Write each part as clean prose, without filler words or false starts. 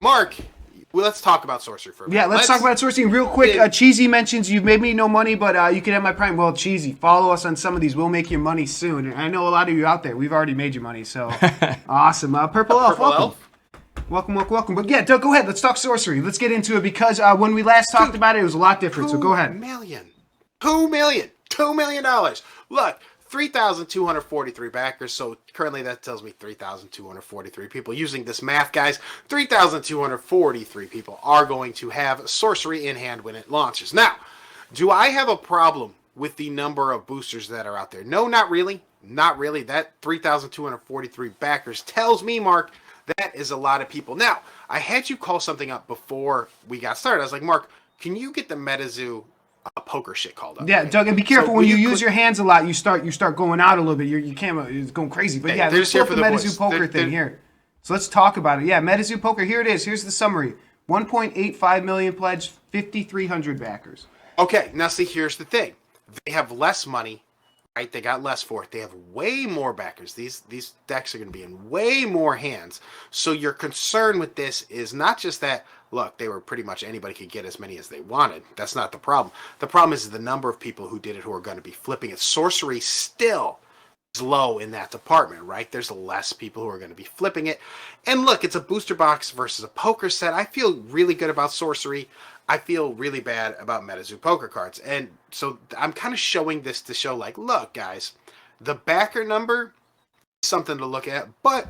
Mark, well, let's talk about Sorcery for a minute. Yeah, let's talk about Sorcery real quick. Cheesy mentions you've made me no money, but you can have my Prime. Well, Cheesy, follow us on some of these. We'll make your money soon. And I know a lot of you out there. We've already made you money, so awesome. Purple Elf, welcome. Welcome. But yeah, Doug, go ahead. Let's talk Sorcery. Let's get into it because when we last talked about it, it was a lot different. So go ahead. $2 million. Look, 3,243 backers. So currently that tells me 3,243 people. Using this math, guys, 3,243 people are going to have Sorcery in hand when it launches. Now, do I have a problem with the number of boosters that are out there? No, not really. Not really. That 3,243 backers tells me, Mark, that is a lot of people. Now, I had you call something up before we got started. I was like, Mark, can you get the MetaZoo poker shit called up? Yeah, right? Doug, and be careful when you use your hands a lot. You start going out a little bit. Your camera is going crazy. But yeah, let's talk the MetaZoo poker thing here. So let's talk about it. Yeah, MetaZoo poker. Here it is. Here's the summary: 1.85 million pledged, 5,300 backers. Okay, now see, here's the thing: they have less money, right? They got less for it. They have way more backers. These decks are going to be in way more hands. So your concern with this is not just that. Look, they were pretty much anybody could get as many as they wanted. That's not the problem. The problem is the number of people who did it who are going to be flipping it. Sorcery still is low in that department, right? There's less people who are going to be flipping it. And look, it's a booster box versus a poker set. I feel really good about Sorcery. I feel really bad about MetaZoo poker cards. And so I'm kind of showing this to show, like, look, guys, the backer number is something to look at, but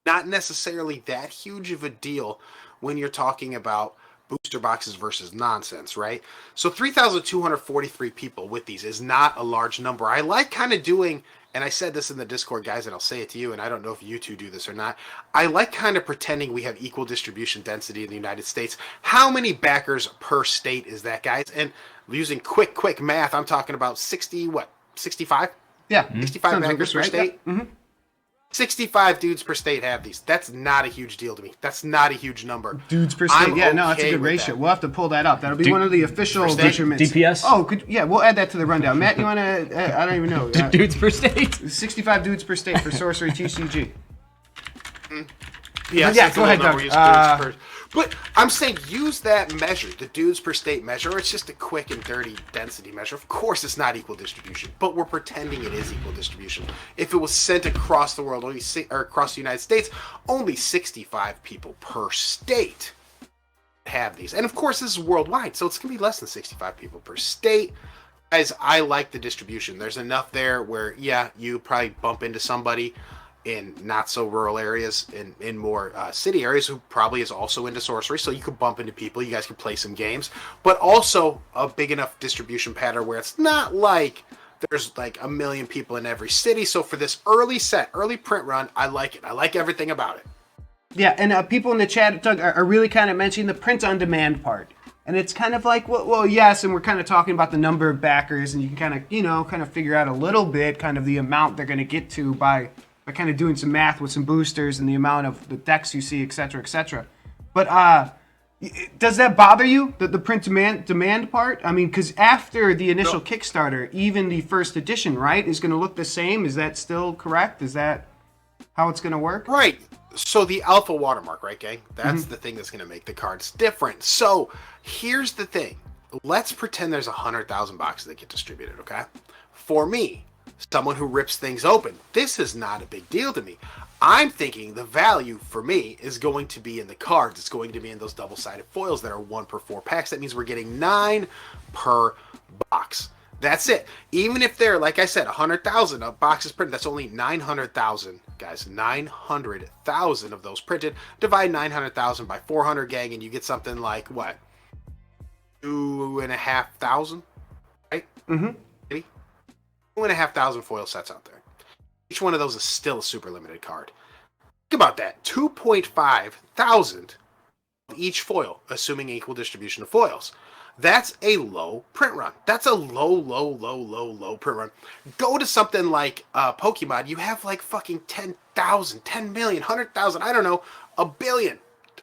not necessarily that huge of a deal when you're talking about booster boxes versus nonsense, right? So 3,243 people with these is not a large number. I like kind of doing, and I said this in the Discord, guys, and I'll say it to you, and I don't know if you two do this or not. I like kind of pretending we have equal distribution density in the United States. How many backers per state is that, guys? And using quick math, I'm talking about 65? Yeah. 65 backers per state? Yeah. 65 dudes per state have these. That's not a huge deal to me. That's not a huge number. Dudes per state. That's a good ratio. We'll have to pull that up. That'll be one of the official measurements. DPS? Oh, we'll add that to the rundown. Matt, you want to, I don't even know. Dudes per state? 65 dudes per state for Sorcery TCG. Yeah, go ahead, Doug. But I'm saying use that measure, the dudes per state measure, or it's just a quick and dirty density measure. Of course it's not equal distribution, but we're pretending it is equal distribution. If it was sent across the world, or across the United States, only 65 people per state have these. And of course this is worldwide, so it's going to be less than 65 people per state. Guys, I like the distribution. There's enough there where, yeah, you probably bump into somebody in not so rural areas, in more city areas, who probably is also into Sorcery, so you could bump into people, you guys could play some games, but also a big enough distribution pattern where it's not like there's like a million people in every city. So for this early print run, I like it. I like everything about it. Yeah, and people in the chat, Doug, are really kind of mentioning the print on demand part. And it's kind of like, well, yes, and we're kind of talking about the number of backers, and you can kind of figure out a little bit kind of the amount they're going to get to by kind of doing some math with some boosters and the amount of the decks you see, et cetera, et cetera. But does that bother you, the print demand part? I mean, because after the initial Kickstarter, even the first edition, right, is going to look the same. Is that still correct? Is that how it's going to work? Right. So the alpha watermark, right, gang? That's the thing that's going to make the cards different. So here's the thing. Let's pretend there's 100,000 boxes that get distributed, okay? For me, someone who rips things open, this is not a big deal to me. I'm thinking the value for me is going to be in the cards. It's going to be in those double-sided foils that are 1 per 4 packs. That means we're getting 9 per box. That's it. Even if they're, like I said, 100,000 boxes printed, that's only 900,000, guys. 900,000 of those printed. Divide 900,000 by 400, gang, and you get something like, what? 2,500, right? Mm-hmm. 2,500 foil sets out there. Each one of those is still a super limited card. Think about that. 2,500 of each foil, assuming equal distribution of foils. That's a low print run. That's a low print run. Go to something like Pokemon. You have like fucking 10,000, 10 million, 100,000, I don't know, a billion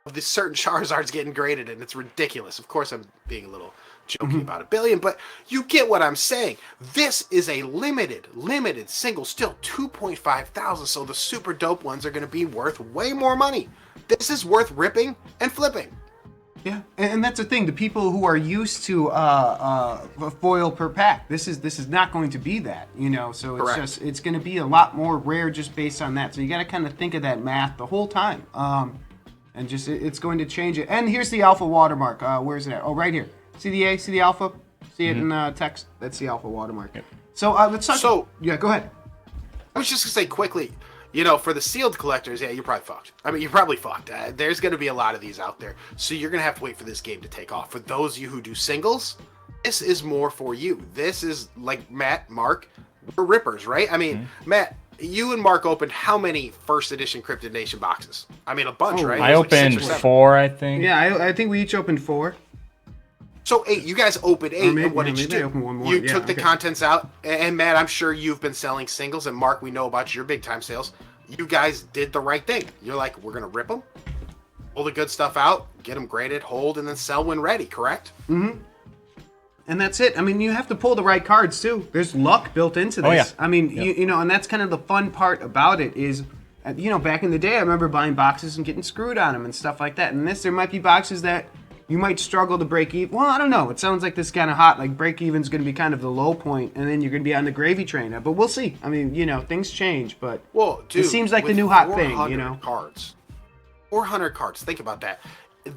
of these certain Charizards getting graded, and it's ridiculous. Of course, I'm being a little joking about a billion, but you get what I'm saying. This is a limited single, still 2,500, so the super dope ones are going to be worth way more money this is worth ripping and flipping. Yeah, and that's the thing. The people who are used to a foil per pack, this is not going to be that, you know. So it's it's going to be a lot more rare just based on that. So you got to kind of think of that math the whole time, and just it's going to change it. And here's the alpha watermark. Where's it at? Oh, right here. See the A? See the alpha? See it in text? That's the alpha watermark. Yep. So let's talk. So yeah, go ahead. I was just gonna say quickly. You know, for the sealed collectors, yeah, you're probably fucked. I mean, you're probably fucked. There's going to be a lot of these out there. So you're going to have to wait for this game to take off. For those of you who do singles, this is more for you. This is like Matt, Mark, we're rippers, right? I mean, Matt, you and Mark opened how many first edition Cryptid Nation boxes? I mean, a bunch, right? I opened 4, I think. Yeah, I think we each opened 4. So 8. You guys opened 8. Maybe, and what did you do? One more. You took the contents out. And Matt, I'm sure you've been selling singles. And Mark, we know about your big time sales. You guys did the right thing. You're like, we're going to rip them, pull the good stuff out, get them graded, hold, and then sell when ready, correct? Mm-hmm. And that's it. I mean, you have to pull the right cards, too. There's luck built into this. Oh, yeah. I mean, you know, and that's kind of the fun part about it is, you know, back in the day, I remember buying boxes and getting screwed on them and stuff like that. And there might be boxes that you might struggle to break even. Well, I don't know. It sounds like this is kind of hot. Like break even's going to be kind of the low point, and then you're going to be on the gravy train. But we'll see. I mean, you know, things change. But dude, it seems like the new hot thing. You know, 400 cards. Think about that.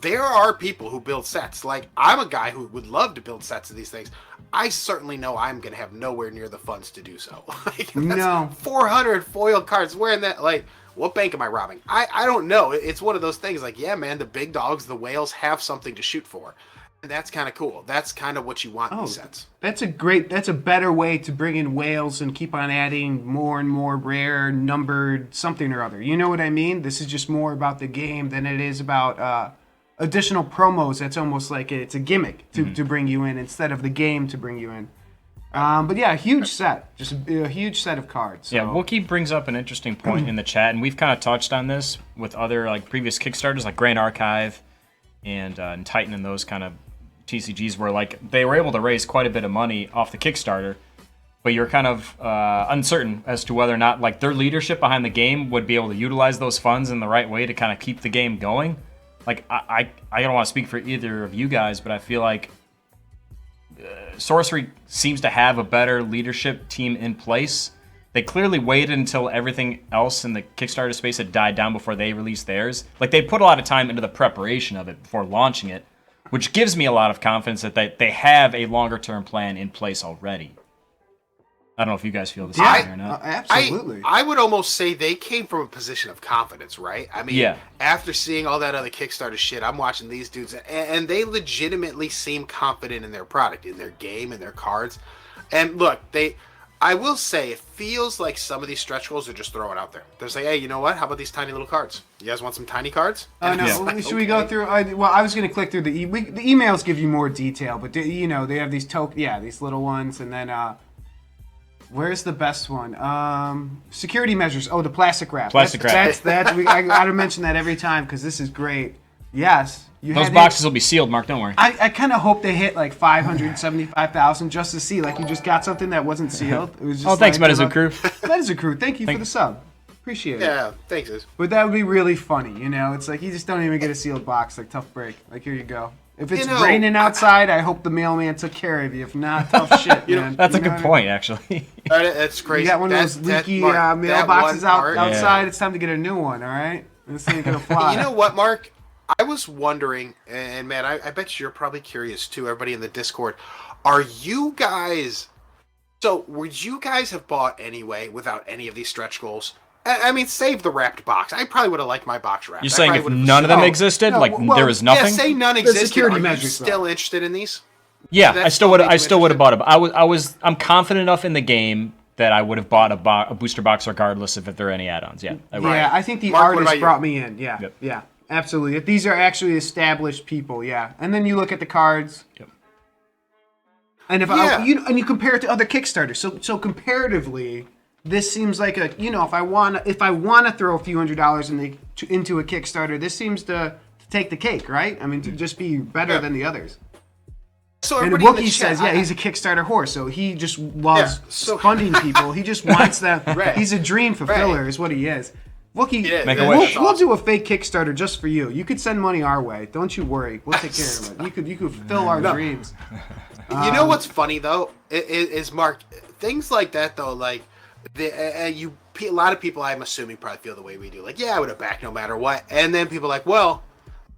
There are people who build sets. Like I'm a guy who would love to build sets of these things. I certainly know I'm going to have nowhere near the funds to do so. Like, no, 400 foil cards. Where in that? Like. What bank am I robbing? I don't know. It's one of those things like, yeah, man, the big dogs, the whales have something to shoot for. And that's kind of cool. That's kind of what you want in these sets. That's a better way to bring in whales and keep on adding more and more rare, numbered something or other. You know what I mean? This is just more about the game than it is about additional promos. That's almost like it's a gimmick to bring you in instead of the game to bring you in. But yeah, a huge set. Just a huge set of cards. So. Yeah, Wookie brings up an interesting point in the chat, and we've kind of touched on this with other like previous Kickstarters, like Grand Archive and Titan and those kind of TCGs, where like they were able to raise quite a bit of money off the Kickstarter, but you're kind of uncertain as to whether or not like their leadership behind the game would be able to utilize those funds in the right way to kind of keep the game going. Like I don't want to speak for either of you guys, but I feel like Sorcery seems to have a better leadership team in place. They clearly waited until everything else in the Kickstarter space had died down before they released theirs. Like they put a lot of time into the preparation of it before launching it, which gives me a lot of confidence that they have a longer term plan in place already. I don't know if you guys feel the same way or not. Absolutely. I would almost say they came from a position of confidence, right? I mean, after seeing all that other Kickstarter shit, I'm watching these dudes, and they legitimately seem confident in their product, in their game, in their cards. And look, I will say, it feels like some of these stretch goals are just throwing out there. They're saying, hey, you know what? How about these tiny little cards? You guys want some tiny cards? Oh, no. Like, should we go through? Well, I was going to click through the emails give you more detail, but, you know, they have these these little ones, and then... where's the best one? Security measures. Oh, the plastic wrap. Plastic wrap. I gotta mention that every time because this is great. Yes. Those boxes will be sealed, Mark. Don't worry. I kind of hope they hit like 575,000 just to see. Like you just got something that wasn't sealed. It was just thanks, MetaZoo crew. MetaZoo crew, thank you for the sub. Appreciate it. Yeah, thanks. But that would be really funny, you know? It's like you just don't even get a sealed box. Like tough break. Like here you go. If it's raining outside, I hope the mailman took care of you. If not, tough shit, man. That's a good point, actually. That's crazy. You got one of those leaky mailboxes outside. It's time to get a new one, all right? This ain't going to fly. You know what, Mark? I was wondering, and man, I bet you're probably curious too, everybody in the Discord. Are you guys... So, would you guys have bought anyway without any of these stretch goals? I mean, save the wrapped box. I probably would have liked my box wrapped. You're saying if none of them existed, there was nothing? Yeah, say none existed. Security Are you still interested in these? Yeah, I still would have bought it. I'm confident enough in the game that I would have bought a booster box regardless if there are any add-ons. Yeah, I think the artist brought me in. Yeah, absolutely. If these are actually established people, and then you look at the cards. Yep. And if you compare it to other Kickstarters, so comparatively. This seems like if I want to throw a few $100s into a Kickstarter, this seems to take the cake, right? I mean, to just be better than the others. So and Wookie says, he's a Kickstarter whore, so he just loves funding people. He just wants them. He's a dream fulfiller, is what he is. Wookie, Yeah, Make a we'll, wish. we'll do a fake Kickstarter just for you. You could send money our way. Don't you worry. We'll take care of it. You could fill our dreams. You know what's funny though is Mark, things like that though, like a lot of people, I'm assuming, probably feel the way we do. Like, yeah, I would have backed no matter what. And then people are like, well,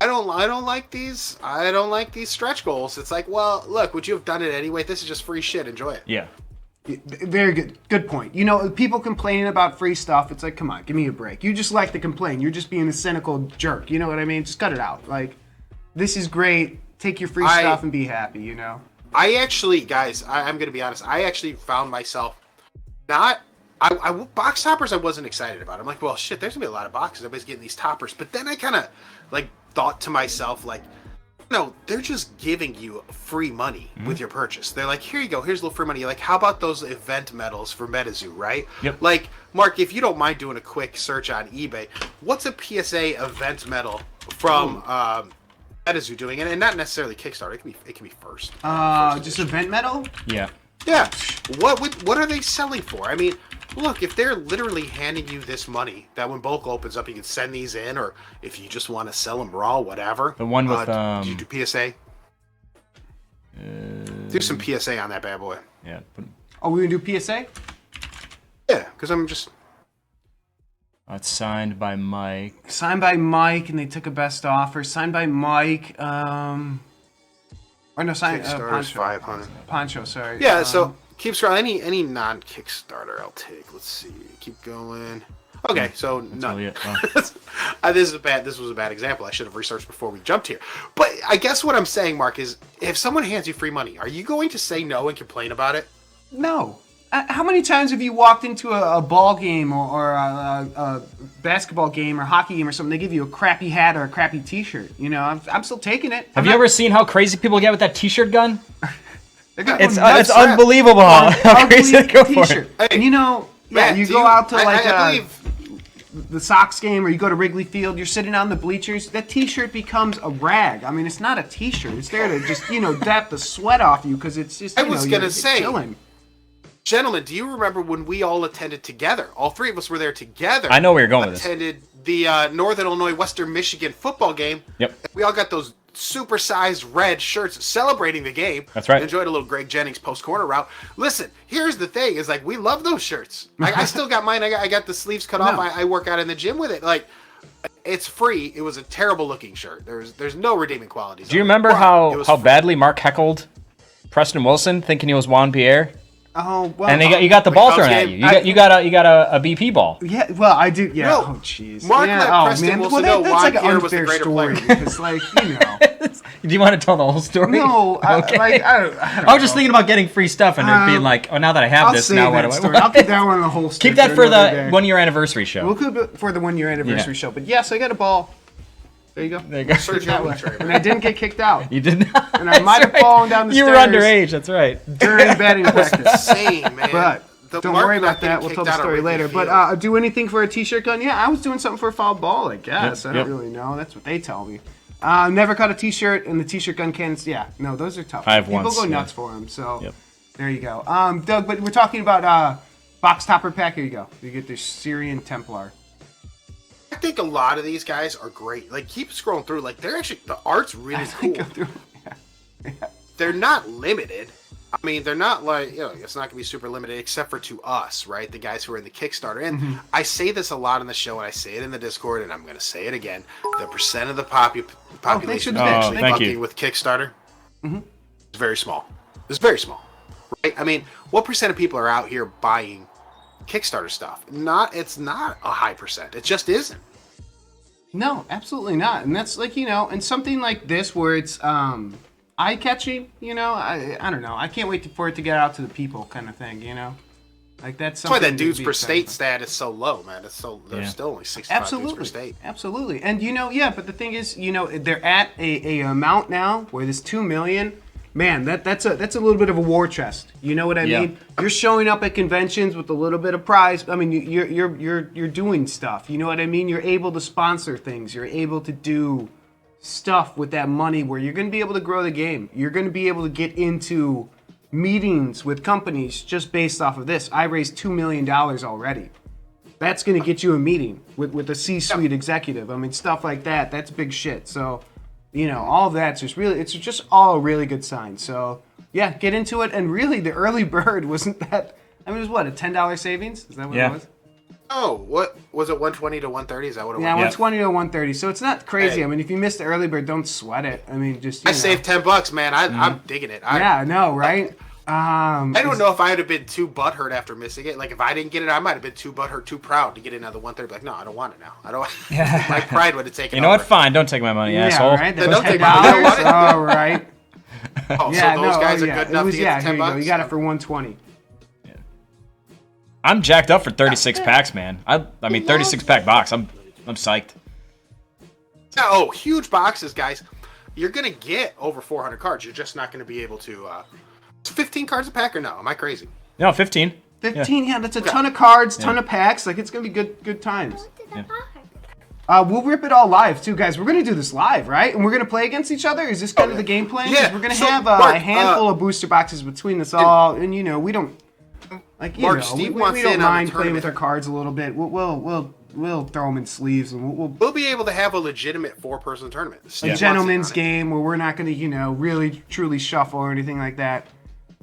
I don't like these stretch goals. It's like, well, look, would you have done it anyway? This is just free shit. Enjoy it. Yeah. Very good point. You know, people complaining about free stuff. It's like, come on, give me a break. You just like to complain. You're just being a cynical jerk. You know what I mean? Just cut it out. Like, this is great. Take your free stuff and be happy. You know. I actually, guys, I'm gonna be honest. I actually found myself not. I box toppers I wasn't excited about. I'm like, well, shit, there's gonna be a lot of boxes. Everybody's getting these toppers. But then I kind of like thought to myself, like, no, they're just giving you free money with your purchase. They're like, here you go, here's a little free money. You're like, how about those event medals for MetaZoo, right? Yep. Like, Mark, if you don't mind doing a quick search on eBay, what's a PSA event medal from MetaZoo doing? And not necessarily Kickstarter. It can be first. Just event medal. Yeah. Yeah. What are they selling for? I mean, look, if they're literally handing you this money, that when bulk opens up, you can send these in, or if you just want to sell them raw, whatever. The one with do you do PSA? Do some PSA on that bad boy. Yeah. Oh, we gonna do PSA? Yeah, because I'm just. It's signed by Mike. Signed by Mike, and they took a best offer. Signed by Mike. Or no, signed Kickstarter's Poncho. 500. Poncho, sorry. Yeah, so keep scrolling. Any non-Kickstarter, I'll take. Let's see. Keep going. Okay, so none. Really it. This was a bad example. I should have researched before we jumped here. But I guess what I'm saying, Mark, is if someone hands you free money, are you going to say no and complain about it? No. How many times have you walked into a ball game or a basketball game or hockey game or something? They give you a crappy hat or a crappy T-shirt. You know, I'm still taking it. Have you ever seen how crazy people get with that T-shirt gun? It's nuts. unbelievable how crazy they go for it. Hey, and you know, Matt, you go out to like I believe the Sox game or you go to Wrigley Field, you're sitting on the bleachers, that T-shirt becomes a rag. I mean, it's not a T-shirt. It's there to just, dap the sweat off you because it's just, you're chilling. Gentlemen, do you remember when we all attended together? All three of us were there together. I know where you're going with this. Attended the Northern Illinois Western Michigan football game. Yep. We all got those super-sized red shirts celebrating the game. That's right. Enjoyed a little Greg Jennings post-corner route. Listen, here's the thing: is like we love those shirts. I still got mine. I got the sleeves cut off. I work out in the gym with it. Like, it's free. It was a terrible-looking shirt. There's no redeeming qualities. Do you remember how badly Mark heckled Preston Wilson, thinking he was Juan Pierre? Oh well, and you got the ball thrown at you. You got a BP ball. Yeah, well, I do. Yeah. No, oh, jeez. Mark yeah, let Preston Wilson know that's Juan like an Pierre was the unfair greater story player. because, like, Do you want to tell the whole story? No, Okay. I was just thinking about getting free stuff and it being like, oh, now that I have I'll this, save now what that do I story. want? I'll keep that one on the whole. Keep that for the 1 year anniversary show. We'll keep it for the 1 year anniversary show. But yes, I got a ball. There you go. There you go. And I didn't get kicked out. You did not. And I might have fallen down the You stairs. were underage. That's right. During batting practice. Insane, man. But don't Mark worry not about that. getting We'll tell kicked the out of story Wrigley later. Field. But do anything for a T-shirt gun? Yeah, I was doing something for a foul ball, I guess. Yep, I don't really know. That's what they tell me. Never cut a T-shirt, and the T-shirt gun cans. Yeah, no, those are tough. I have People once, go yeah. nuts for them. So Yep. there you go. Doug, but we're talking about box topper pack. Here you go. You get the Syrian Templar. I think a lot of these guys are great. Like, keep scrolling through. Like, they're actually, the art's really cool. Yeah. They're not limited. I mean, they're not like, it's not going to be super limited except for to us, right? The guys who are in the Kickstarter. And I say this a lot on the show, and I say it in the Discord, and I'm going to say it again. The percent of the population for the actually thank fucking you. with Kickstarter is very small. It's very small, right? I mean, what percent of people are out here buying Kickstarter stuff? It's not a high percent. It just isn't. No, absolutely not. And that's like, and something like this where it's eye-catching, I don't know. I can't wait for it to get out to the people kind of thing, Like that's That's why something that to dudes be per excited state stat is so low, man. There's still only 65 dudes per state. Absolutely. And but the thing is, they're at a amount now where this 2 million, man, that's a little bit of a war chest. You know what I mean? You're showing up at conventions with a little bit of prize. I mean, you're doing stuff. You know what I mean? You're able to sponsor things. You're able to do stuff with that money where you're going to be able to grow the game. You're going to be able to get into meetings with companies just based off of this. I raised $2 million already. that's going to get you a meeting with a C-suite executive. I mean, stuff like that. That's big shit. So, all of that's just really, it's just all a really good sign. So, yeah, get into it. And really, the early bird wasn't that. I mean, it was what, a $10 savings? Is that what it was? Oh, what was it? 120 to 130? Is that what it was? Yeah, 120 to 130. So it's not crazy. Hey. I mean, if you missed the early bird, don't sweat it. I mean, just I saved $10, man. I'm digging it. I know, right? I don't know if I would have been too butthurt after missing it. Like if I didn't get it, I might have been too butthurt, too proud to get in at the 130. Like, no, I don't want it now. I don't. My pride would have taken. You know what? Fine, don't take my money, asshole. Right. Then don't take my money. All right. Oh, so those guys are good enough to get the $10. You got it for 120. I'm jacked up for 36 packs, man. I mean, 36 pack box. I'm psyched. Oh, huge boxes, guys. You're gonna get over 400 cards. You're just not gonna be able to. It's 15 cards a pack or no? Am I crazy? No, 15. 15, yeah, that's a ton of cards, ton of packs. Like it's gonna be good times. We'll rip it all live too, guys. We're gonna do this live, right? And we're gonna play against each other. Is this kind of the game plan? Yeah. We're gonna So, have Mark, a handful of booster boxes between us all, and we don't. Like Mark, Steve wants we don't in on the mind playing with tournament. our cards a little bit. We'll throw them in sleeves and We'll be able to have a legitimate 4-person tournament. a gentleman's game where we're not going to really truly shuffle or anything like that.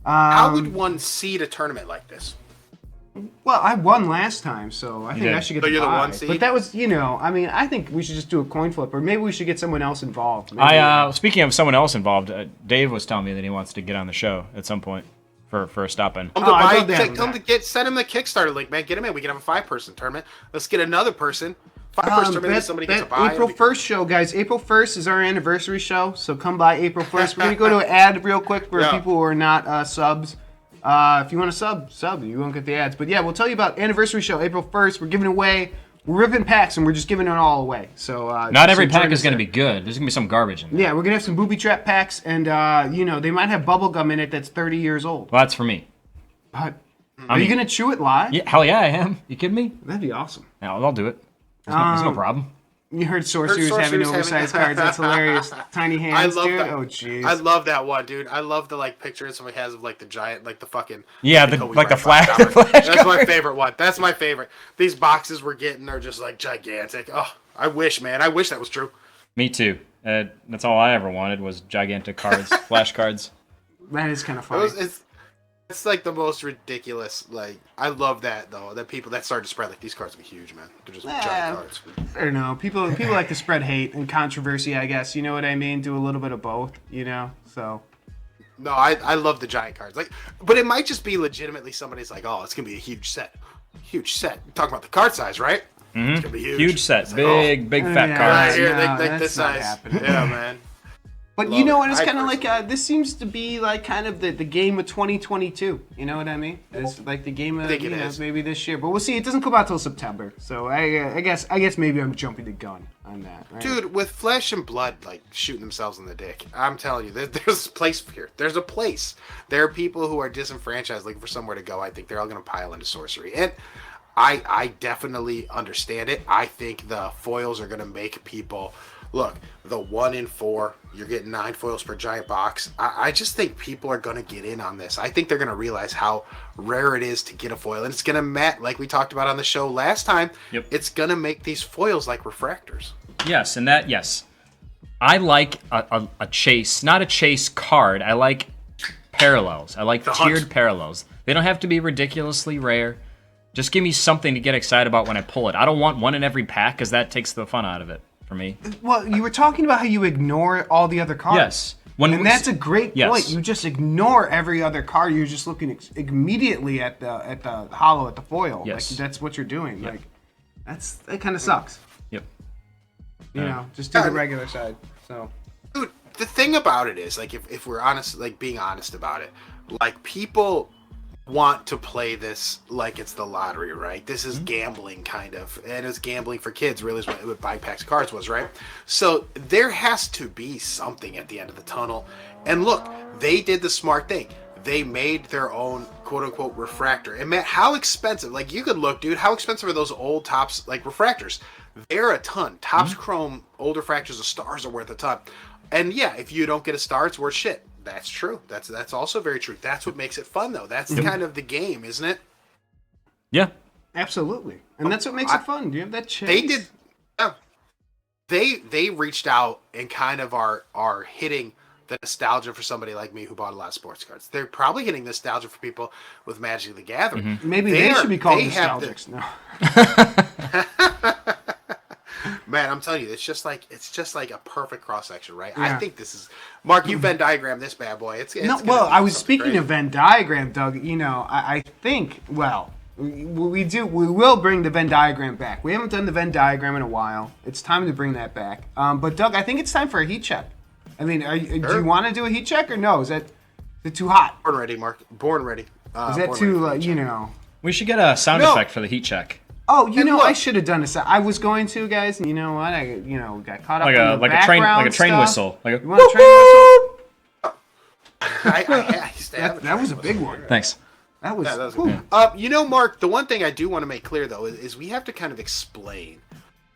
How would one seed a tournament like this? Well, I won last time, so I think I should get So the you're the bye. one seed? But that was, I mean, I think we should just do a coin flip, or maybe we should get someone else involved. Maybe, Speaking of someone else involved, Dave was telling me that he wants to get on the show at some point for a stop in. Send him the Kickstarter link, man. Get him in. We can have a 5-person tournament. Let's get another person. 5-person tournament. Somebody gets a buy. April 1st show, guys. April 1st is our anniversary show, so come by April 1st. We're gonna go to an ad real quick for people who are not subs. If you want to sub, you won't get the ads. But yeah, we'll tell you about anniversary show April 1st. We're giving away. We're ripping packs and we're just giving it all away. So not every pack is going to be good. There's going to be some garbage in there. Yeah, we're going to have some booby trap packs, and they might have bubble gum in it that's 30 years old. Well, that's for me. But are you going to chew it live? Yeah, hell yeah, I am. You kidding me? That'd be awesome. Yeah, I'll do it. There's no problem. You heard sorcerers having oversized cards. That's hilarious. Tiny hands, dude. That. Oh, jeez. I love that one, dude. I love the picture somebody has of the giant, the fucking. Yeah, the flash. That's my favorite one. That's my favorite. These boxes we're getting are just gigantic. Oh, I wish, man. I wish that was true. Me too. That's all I ever wanted was gigantic cards, flash cards. That is kind of funny. It's the most ridiculous. I love that though. That people that started to spread these cards will be huge, man. They're just giant cards. I don't know. People like to spread hate and controversy, I guess. You know what I mean? Do a little bit of both. So. No, I love the giant cards. But it might just be legitimately somebody's oh, it's gonna be a huge set. Huge set. You're talking about the card size, right? Mm-hmm. It's gonna be huge. Huge set. Big fat cards. Right here, this size. Yeah, man. But you know what? It's kind of this seems to be kind of the game of 2022. You know what I mean? It's the game of maybe this year. But we'll see. It doesn't come out till September. So I guess maybe I'm jumping the gun on that. Right? Dude, with flesh and blood shooting themselves in the dick, I'm telling you, there's a place here. There's a place. There are people who are disenfranchised looking for somewhere to go. I think they're all going to pile into sorcery. And I definitely understand it. I think the foils are going to make people... Look, the 1 in 4, you're getting 9 foils per giant box. I just think people are going to get in on this. I think they're going to realize how rare it is to get a foil. And it's going to, like we talked about on the show last time, It's going to make these foils like refractors. Yes, yes. I like a chase, not a chase card. I like parallels. I like tiered parallels. They don't have to be ridiculously rare. Just give me something to get excited about when I pull it. I don't want one in every pack because that takes the fun out of it. For me. Well, you were talking about how you ignore all the other cards. Yes. And that's a great point. You just ignore every other card. You're just looking immediately at the hollow, at the foil. Yes. That's what you're doing. Yep. That kind of sucks. Yep. Just do the regular side. So. Dude, the thing about it is, if we're honest, being honest about it, people want to play this like it's the lottery, right? This is gambling, kind of. And it's gambling for kids, really, is what buying packs of cards was, right? So there has to be something at the end of the tunnel. And look, they did the smart thing. They made their own quote-unquote refractor. And man, how expensive, you could look, dude, how expensive are those old Topps, refractors? They're a ton. Topps Chrome, old refractors of stars are worth a ton. And yeah, if you don't get a star, it's worth shit. That's true. That's also very true. That's what makes it fun, though. That's kind of the game, isn't it? Yeah. Absolutely, and that's what makes it fun. You have that chase. They did. Yeah. They reached out and kind of are hitting the nostalgia for somebody like me who bought a lot of sports cards. They're probably hitting nostalgia for people with Magic the Gathering. Mm-hmm. Maybe they should be called nostalgics. No. Man, I'm telling you, it's just like a perfect cross section, right? Yeah. I think this is Mark. You Venn diagram this bad boy. It's No, well, I was speaking of Venn diagram, Doug. You know, I think we will bring the Venn diagram back. We haven't done the Venn diagram in a while. It's time to bring that back. But Doug, I think it's time for a heat check. I mean, do you want to do a heat check or no? Is it too hot? Born ready, Mark. Born ready. Is that too you know? We should get a sound effect for the heat check. Oh, you know, look. I should have done this. I was going to, guys. And you know what? I got caught up Like in a the like a train background whistle. Like You want a train whistle? I used to have That was a big one. Thanks. That was. that was whew. You know, Mark, the one thing I do want to make clear, though, is we have to kind of explain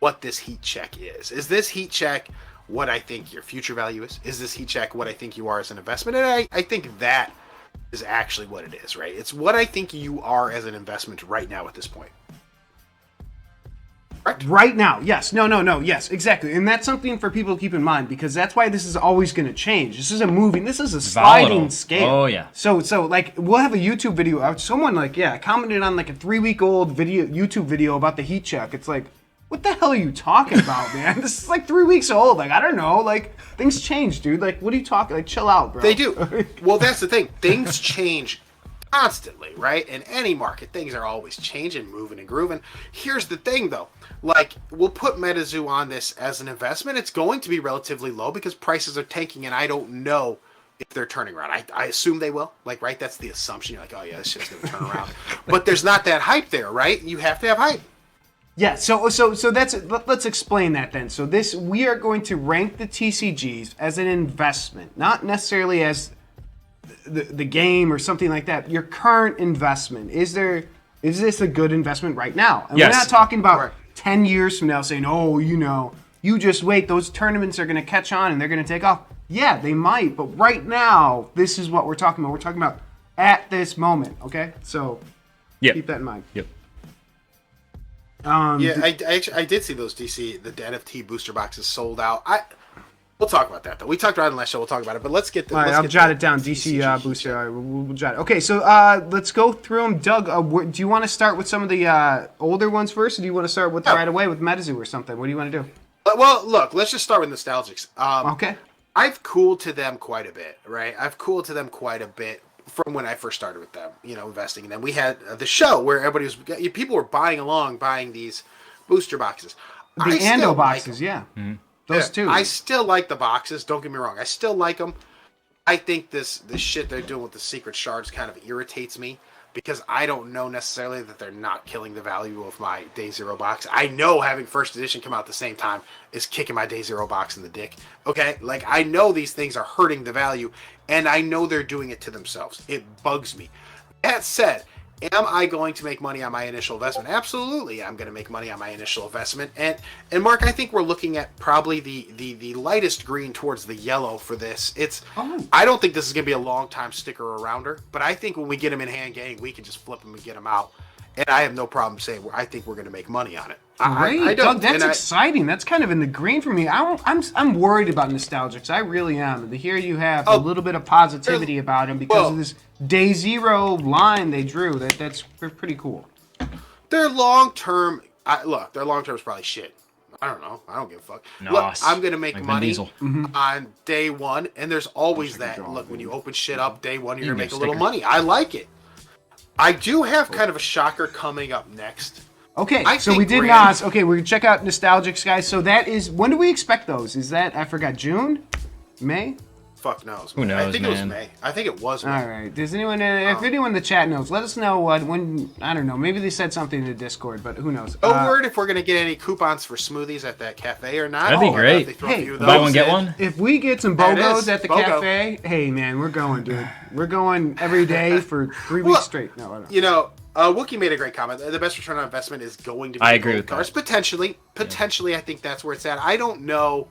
what this heat check is. Is this heat check what I think your future value is? Is this heat check what I think you are as an investment? And I think that is actually what it is, right? It's what I think you are as an investment right now at this point. Correct? Right now, yes. No, yes, exactly. And that's something for people to keep in mind because that's why this is always going to change. This is a moving, this is a sliding Volatile. scale. Oh, yeah. So like, we'll have a YouTube video. Someone commented on like a 3-week-old YouTube video about the heat check. It's like, what the hell are you talking about, man? This is like 3 weeks old. Like, I don't know. Like, things change, dude. Like, what are you talking? Like, chill out, bro. They do. Well, that's the thing. Things change constantly, right? In any market, things are always changing, moving and grooving. Here's the thing, though. Like, we'll put MetaZoo on this as an investment. It's going to be relatively low because prices are tanking, and I don't know if they're turning around. I assume they will. Like, right? That's the assumption. You're like, oh, yeah, this shit's going to turn around. But there's not that hype there, right? You have to have hype. Yeah, so that's let's explain that then. So we are going to rank the TCGs as an investment, not necessarily as the game or something like that. Your current investment. Is this a good investment right now? And Yes. we're not talking about Right. 10 years from now saying, "Oh, you know, you just wait, those tournaments are going to catch on and they're going to take off." Yeah, they might, but right now, this is what we're talking about. We're talking about at this moment, okay? So keep that in mind. Yep. I did see those the NFT booster boxes sold out. We'll talk about that though. We talked about it in the last show. We'll talk about it. But let's get the. All right, let's I'll get jot the it down. TCG DC booster. All right, we'll jot it. Okay, so let's go through them. Doug, do you want to start with some of the older ones first, or do you want to start with right away with MetaZoo or something? What do you want to do? Well, look. Let's just start with nostalgics. Okay. I've cooled to them quite a bit, right? I've cooled to them quite a bit from when I first started with them, investing in them. We had the show where people were buying these booster boxes. The I still Ando like boxes, them. yeah. Those two. I still like the boxes. Don't get me wrong. I still like them. I think this shit they're doing with the secret shards kind of irritates me because I don't know necessarily that they're not killing the value of my Day Zero box. I know having first edition come out at the same time is kicking my Day Zero box in the dick. Okay? Like, I know these things are hurting the value, and I know they're doing it to themselves. It bugs me. That said, am I going to make money on my initial investment? Absolutely, I'm going to make money on my initial investment. And Mark, I think we're looking at probably the lightest green towards the yellow for this. I don't think this is going to be a long time sticker arounder, but I think when we get them in hand gang, we can just flip them and get them out. And I have no problem saying I think we're going to make money on it. Great, I Doug, don't. that's exciting. That's kind of in the green for me. I'm worried about nostalgics. I really am. To hear you have a little bit of positivity about them because of this Day Zero line they drew. That's pretty cool. Their long term, their long term is probably shit. I don't know. I don't give a fuck. Look, I'm going to make money on day one, and there's always that. Look, when you open shit up day one, you're going to make a little money. I like it. I do have kind of a shocker coming up next. Okay, so we did Nas. Okay, we're going to check out Nostalgics, guys. So that is, when do we expect those? Is that, I forgot, June? May? Fuck knows. Who knows, I think man. it was May. I think it was May. All right. Does anyone, if anyone in the chat knows, let us know when, I don't know, maybe they said something in the Discord, but who knows. Word if we're going to get any coupons for smoothies at that cafe or not. That'd be great. Hey, buy one, get one? If we get some BOGOs at the cafe, hey, man, we're going, dude. We're going every day for 3 weeks straight. No, I don't. Wookie made a great comment. The best return on investment is going to be I agree with cards. that. Potentially, I think that's where it's at. I don't know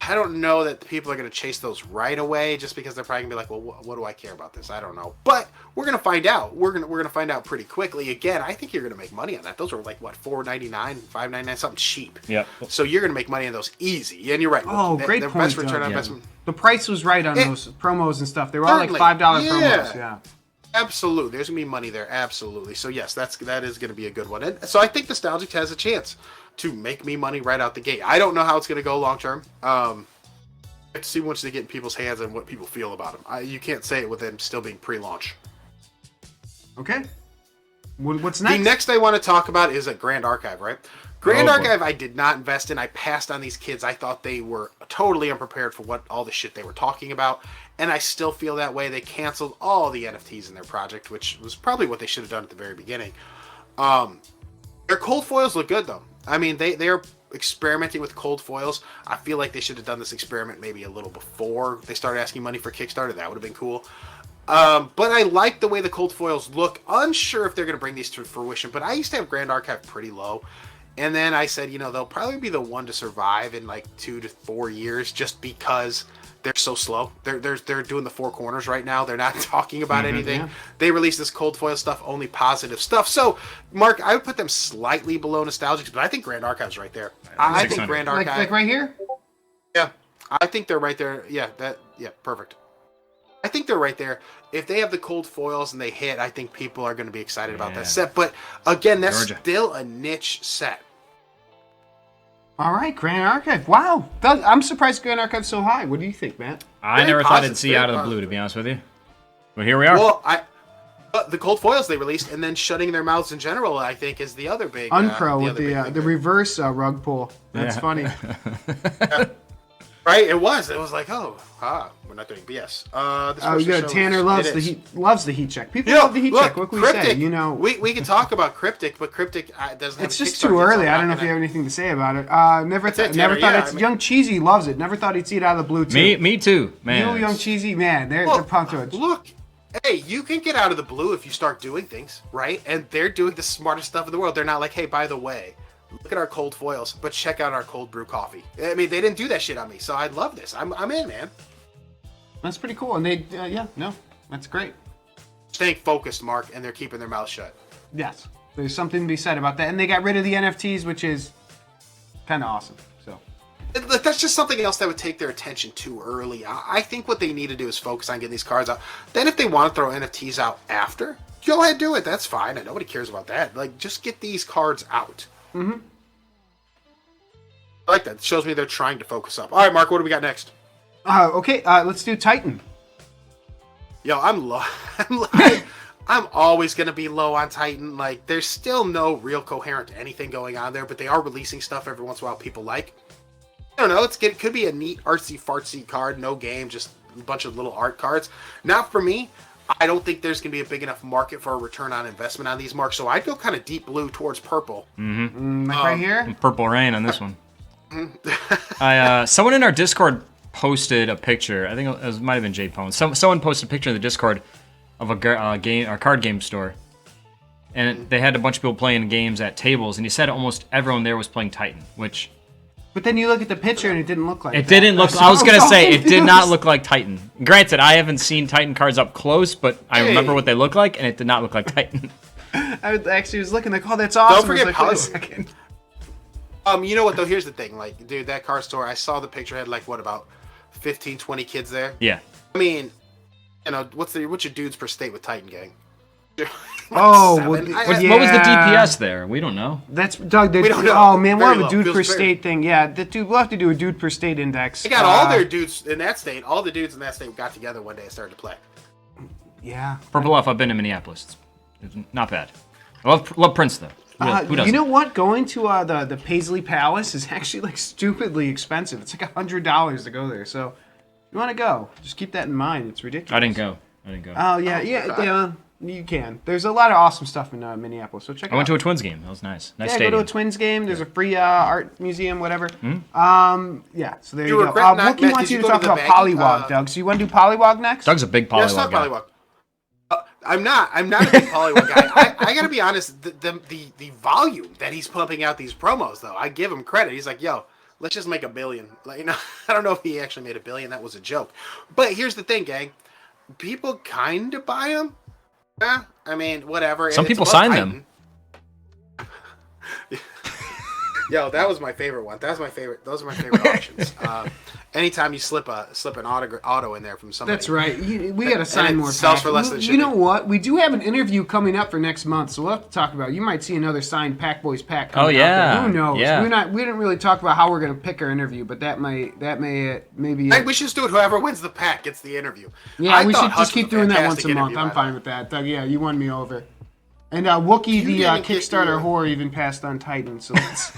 I don't know that people are going to chase those right away, just because they're probably going to be like, well, what do I care about this? I don't know. But we're going to find out. We're going to find out pretty quickly. Again, I think you're going to make money on that. Those are like, what, $4.99, $5.99, something cheap. Yep. So you're going to make money on those easy. And you're right. Oh, great the point, best return Doug. on Yeah. investment. The price was right on those promos and stuff. They were all like Certainly. $5 promos. Yeah. Absolutely. There's going to be money there. Absolutely. So, yes, that is going to be a good one. And so I think Nostalgic has a chance to make me money right out the gate. I don't know how it's going to go long term. To see once they get in people's hands and what people feel about them. You can't say it with them still being pre-launch. Okay. What's next? The next I want to talk about is a Grand Archive, right? Grand boy. Archive I did not invest in. I passed on these kids. I thought they were totally unprepared for what all the shit they were talking about. And I still feel that way. They canceled all the NFTs in their project, which was probably what they should have done at the very beginning. Their cold foils look good, though. I mean, they are experimenting with cold foils. I feel like they should have done this experiment maybe a little before they started asking money for Kickstarter. That would have been cool. But I like the way the cold foils look. Unsure if they're going to bring these to fruition, but I used to have Grand Archive pretty low. And then I said, they'll probably be the one to survive in like 2 to 4 years just because they're so slow. They're doing the four corners right now. They're not talking about anything. Yeah. They release this cold foil stuff, only positive stuff. So, Mark, I would put them slightly below Nostalgics, but I think Grand Archive's right there. I think 600. Grand Archive. like right here? Yeah, I think they're right there. Yeah, perfect. I think they're right there. If they have the cold foils and they hit, I think people are going to be excited about that set. But again, that's Georgia. still a niche set. All right, Grand Archive. Wow. I'm surprised Grand Archive's so high. What do you think, Matt? I Very never thought positive, I'd see very out of the positive. blue, to be honest with you. But here we are. Well, but the cold foils they released, and then shutting their mouths in general, I think, is the other big Unpro with other big thing the there. reverse rug pull. That's Yeah. funny. Right? It was like, we're not doing BS. This Oh, first yeah. show Tanner is- loves it the is. HeatCheck. People love the HeatCheck. Look, What can Cryptic, we say? we can talk about Cryptic, but Cryptic doesn't have It's a just Kickstarter too yet, so early. I'm I don't know not if you have gonna- anything to say about it. Never it, thought Tanner. it's I mean- Young Cheesy loves it. Never thought he'd see it out of the blue too. me too, man. You, Young Cheesy, man, they're pumped to it. Look, hey, you can get out of the blue if you start doing things, right? And they're doing the smartest stuff in the world. They're not like, hey, by the way, look at our cold foils, but check out our cold brew coffee. I mean, they didn't do that shit on me, so I love this. I'm in, man. That's pretty cool. And they, that's great. Staying focused, Mark, and they're keeping their mouth shut. Yes, there's something to be said about that. And they got rid of the NFTs, which is kind of awesome. So That's just something else that would take their attention too early. I think what they need to do is focus on getting these cards out. Then if they want to throw NFTs out after, go ahead, do it. That's fine. And nobody cares about that. Like, just get these cards out. Mm-hmm. I like that. It shows me they're trying to focus up. All right, Mark, what do we got next? Okay, let's do Titan. Yo, I'm low. I'm always going to be low on Titan. Like, there's still no real coherent anything going on there, but they are releasing stuff every once in a while people like. I don't know. It could be a neat artsy-fartsy card. No game, just a bunch of little art cards. Not for me. I don't think there's going to be a big enough market for a return on investment on these, Marks, so I'd go kind of deep blue towards purple. Mm-hmm. Like right here? Purple rain on this one. Someone in our Discord posted a picture. I think it might have been Jay Pone. Someone posted a picture in the Discord of a card game store, and they had a bunch of people playing games at tables, and he said almost everyone there was playing Titan, which But then you look at the picture and it didn't look like it that. didn't look. So I was gonna I'm say it did not confused. look like Titan. Granted, I haven't seen Titan cards up close, but I remember what they look like, and it did not look like Titan. I actually was looking like, oh, that's awesome. forget I was like, wait a Polly- second. You know what, though? Here's the thing. Like, dude, that card store, I saw the picture, had, like, what, about 15, 20 kids there? Yeah. I mean, what's your dudes per state with Titan Gang? Oh, Seven? well, I- What yeah. was the DPS there? We don't know. That's Doug. We don't know. Oh man, we'll Very have a low. dude Feels per very- state thing. Yeah, we'll have to do a dude per state index. They got all their dudes in that state. All the dudes in that state got together one day and started to play. Yeah. Purple Elf, I've been to Minneapolis. It's not bad. I love Prince though. Who doesn't? You know what? Going to the Paisley Palace is actually like stupidly expensive. It's like $100 to go there. So, if you want to go, just keep that in mind. It's ridiculous. I didn't go. Oh yeah. You can. There's a lot of awesome stuff in Minneapolis. So check it out. I went to a Twins game. That was nice. Nice Yeah, stadium. go to a Twins game. There's a free art museum, whatever. Hmm? Yeah. So there You you go. regret not- Wookie Matt, wants did you you to go talk to the about bank? Polywog, Doug. So you want to do Polywog next? Doug's a big Yeah, it's polywog not guy. Polywog. I'm not a big Polywog guy. I gotta be honest. The volume that he's pumping out these promos, though, I give him credit. He's like, yo, let's just make $1 billion. Like, I don't know if he actually made $1 billion. That was a joke. But here's the thing, gang. People kind of buy them. I mean, whatever. Some people sign them. Yo, that was my favorite one. That was my favorite. Those are my favorite auctions. Anytime you slip an auto in there from somebody. That's right. We got to sign more. Sells for less than You know what? We do have an interview coming up for next month, so we'll have to talk about it. You might see another signed Pack Boys pack coming out there. Who knows? Yeah. We didn't really talk about how we're going to pick our interview, but that may maybe. We should just do it. Whoever wins the pack gets the interview. Yeah, we should just keep doing that once a month. I'm fine with that, Doug. Yeah, you won me over. And Wookie, the Kickstarter whore, even passed on Titan, so that's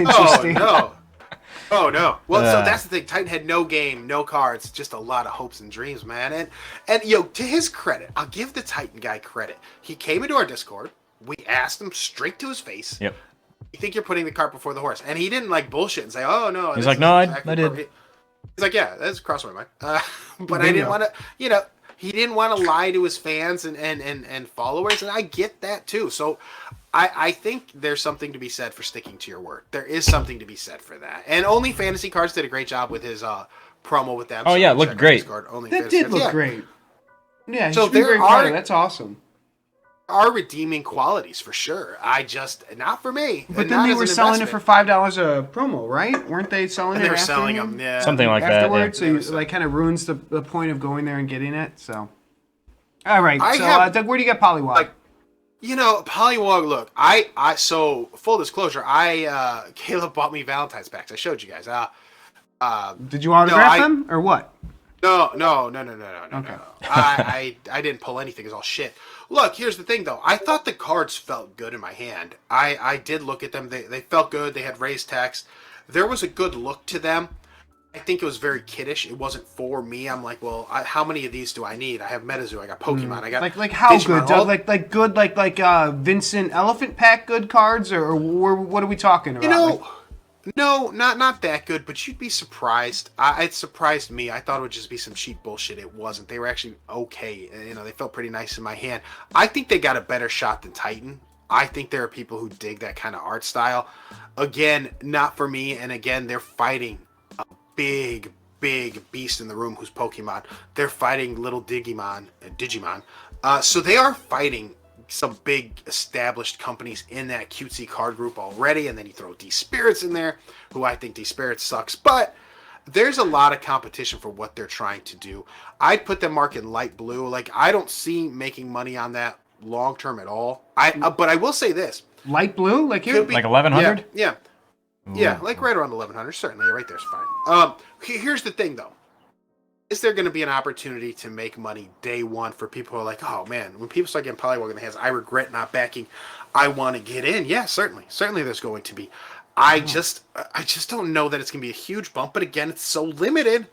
interesting. Oh no! Well, so that's the thing. Titan had no game, no cards, just a lot of hopes and dreams, man. And to his credit, I'll give the Titan guy credit. He came into our Discord. We asked him straight to his face. Yep. You think you're putting the cart before the horse? And he didn't like bullshit and say, "Oh no." He's like, "No, I did." He's like, "Yeah, that's crossed my mind." But I didn't want to, he didn't want to lie to his fans and followers, and I get that too. So I think there's something to be said for sticking to your word. There is something to be said for that. And Only Fantasy Cards did a great job with his promo with them. Oh, yeah, it looked great. That did look great. Yeah, so there are, that's awesome. Are redeeming qualities for sure. Not for me. But then they were selling it for $5 a promo, right? Weren't they selling it? They were selling them, yeah. Something like afterwards, that. Yeah. So kind of ruins the point of going there and getting it. So, all right. Doug, where do you get Poliwag? Poliwag. Look, so full disclosure, Caleb bought me Valentine's packs. I showed you guys. Did you autograph them or what? No. Okay. I didn't pull anything. It's all shit. Look, here's the thing, though. I thought the cards felt good in my hand. I did look at them. They felt good. They had raised text. There was a good look to them. I think it was very kiddish. It wasn't for me. I'm like, well, how many of these do I need? I have MetaZoo. I got Pokemon. I got like how Digimon, good? Like good like Vincent Elephant Pack good cards, or what are we talking about? No, not that good, but you'd be surprised. It surprised me. I thought it would just be some cheap bullshit. It wasn't. They were actually okay. They felt pretty nice in my hand. I think they got a better shot than Titan. I think there are people who dig that kind of art style. Again, not for me. And again, they're fighting a big beast in the room who's Pokemon. They're fighting little Digimon. So they are fighting some big established companies in that cutesy card group already, and then you throw D-Spirits in there, who I think D-Spirits sucks, but there's a lot of competition for what they're trying to do. I'd put them marked in light blue. Like, I don't see making money on that long term at all. But I will say this: light blue, like here, like 1100. Yeah, like right around 1100. Certainly, right there's fine. Here's the thing, though. Is there going to be an opportunity to make money day one for people who are like, oh man, when people start getting Poliwag in the hands, I regret not backing. I want to get in. Yeah, certainly there's going to be. I just don't know that it's going to be a huge bump. But again, it's so limited.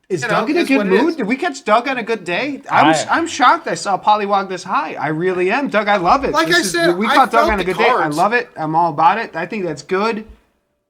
Is Doug in a good mood? Did we catch Doug on a good day? I'm shocked I saw Poliwag this high. I really am. Doug, I love it. Like I said, we caught Doug on a good day. I love it. I'm all about it. I think that's good.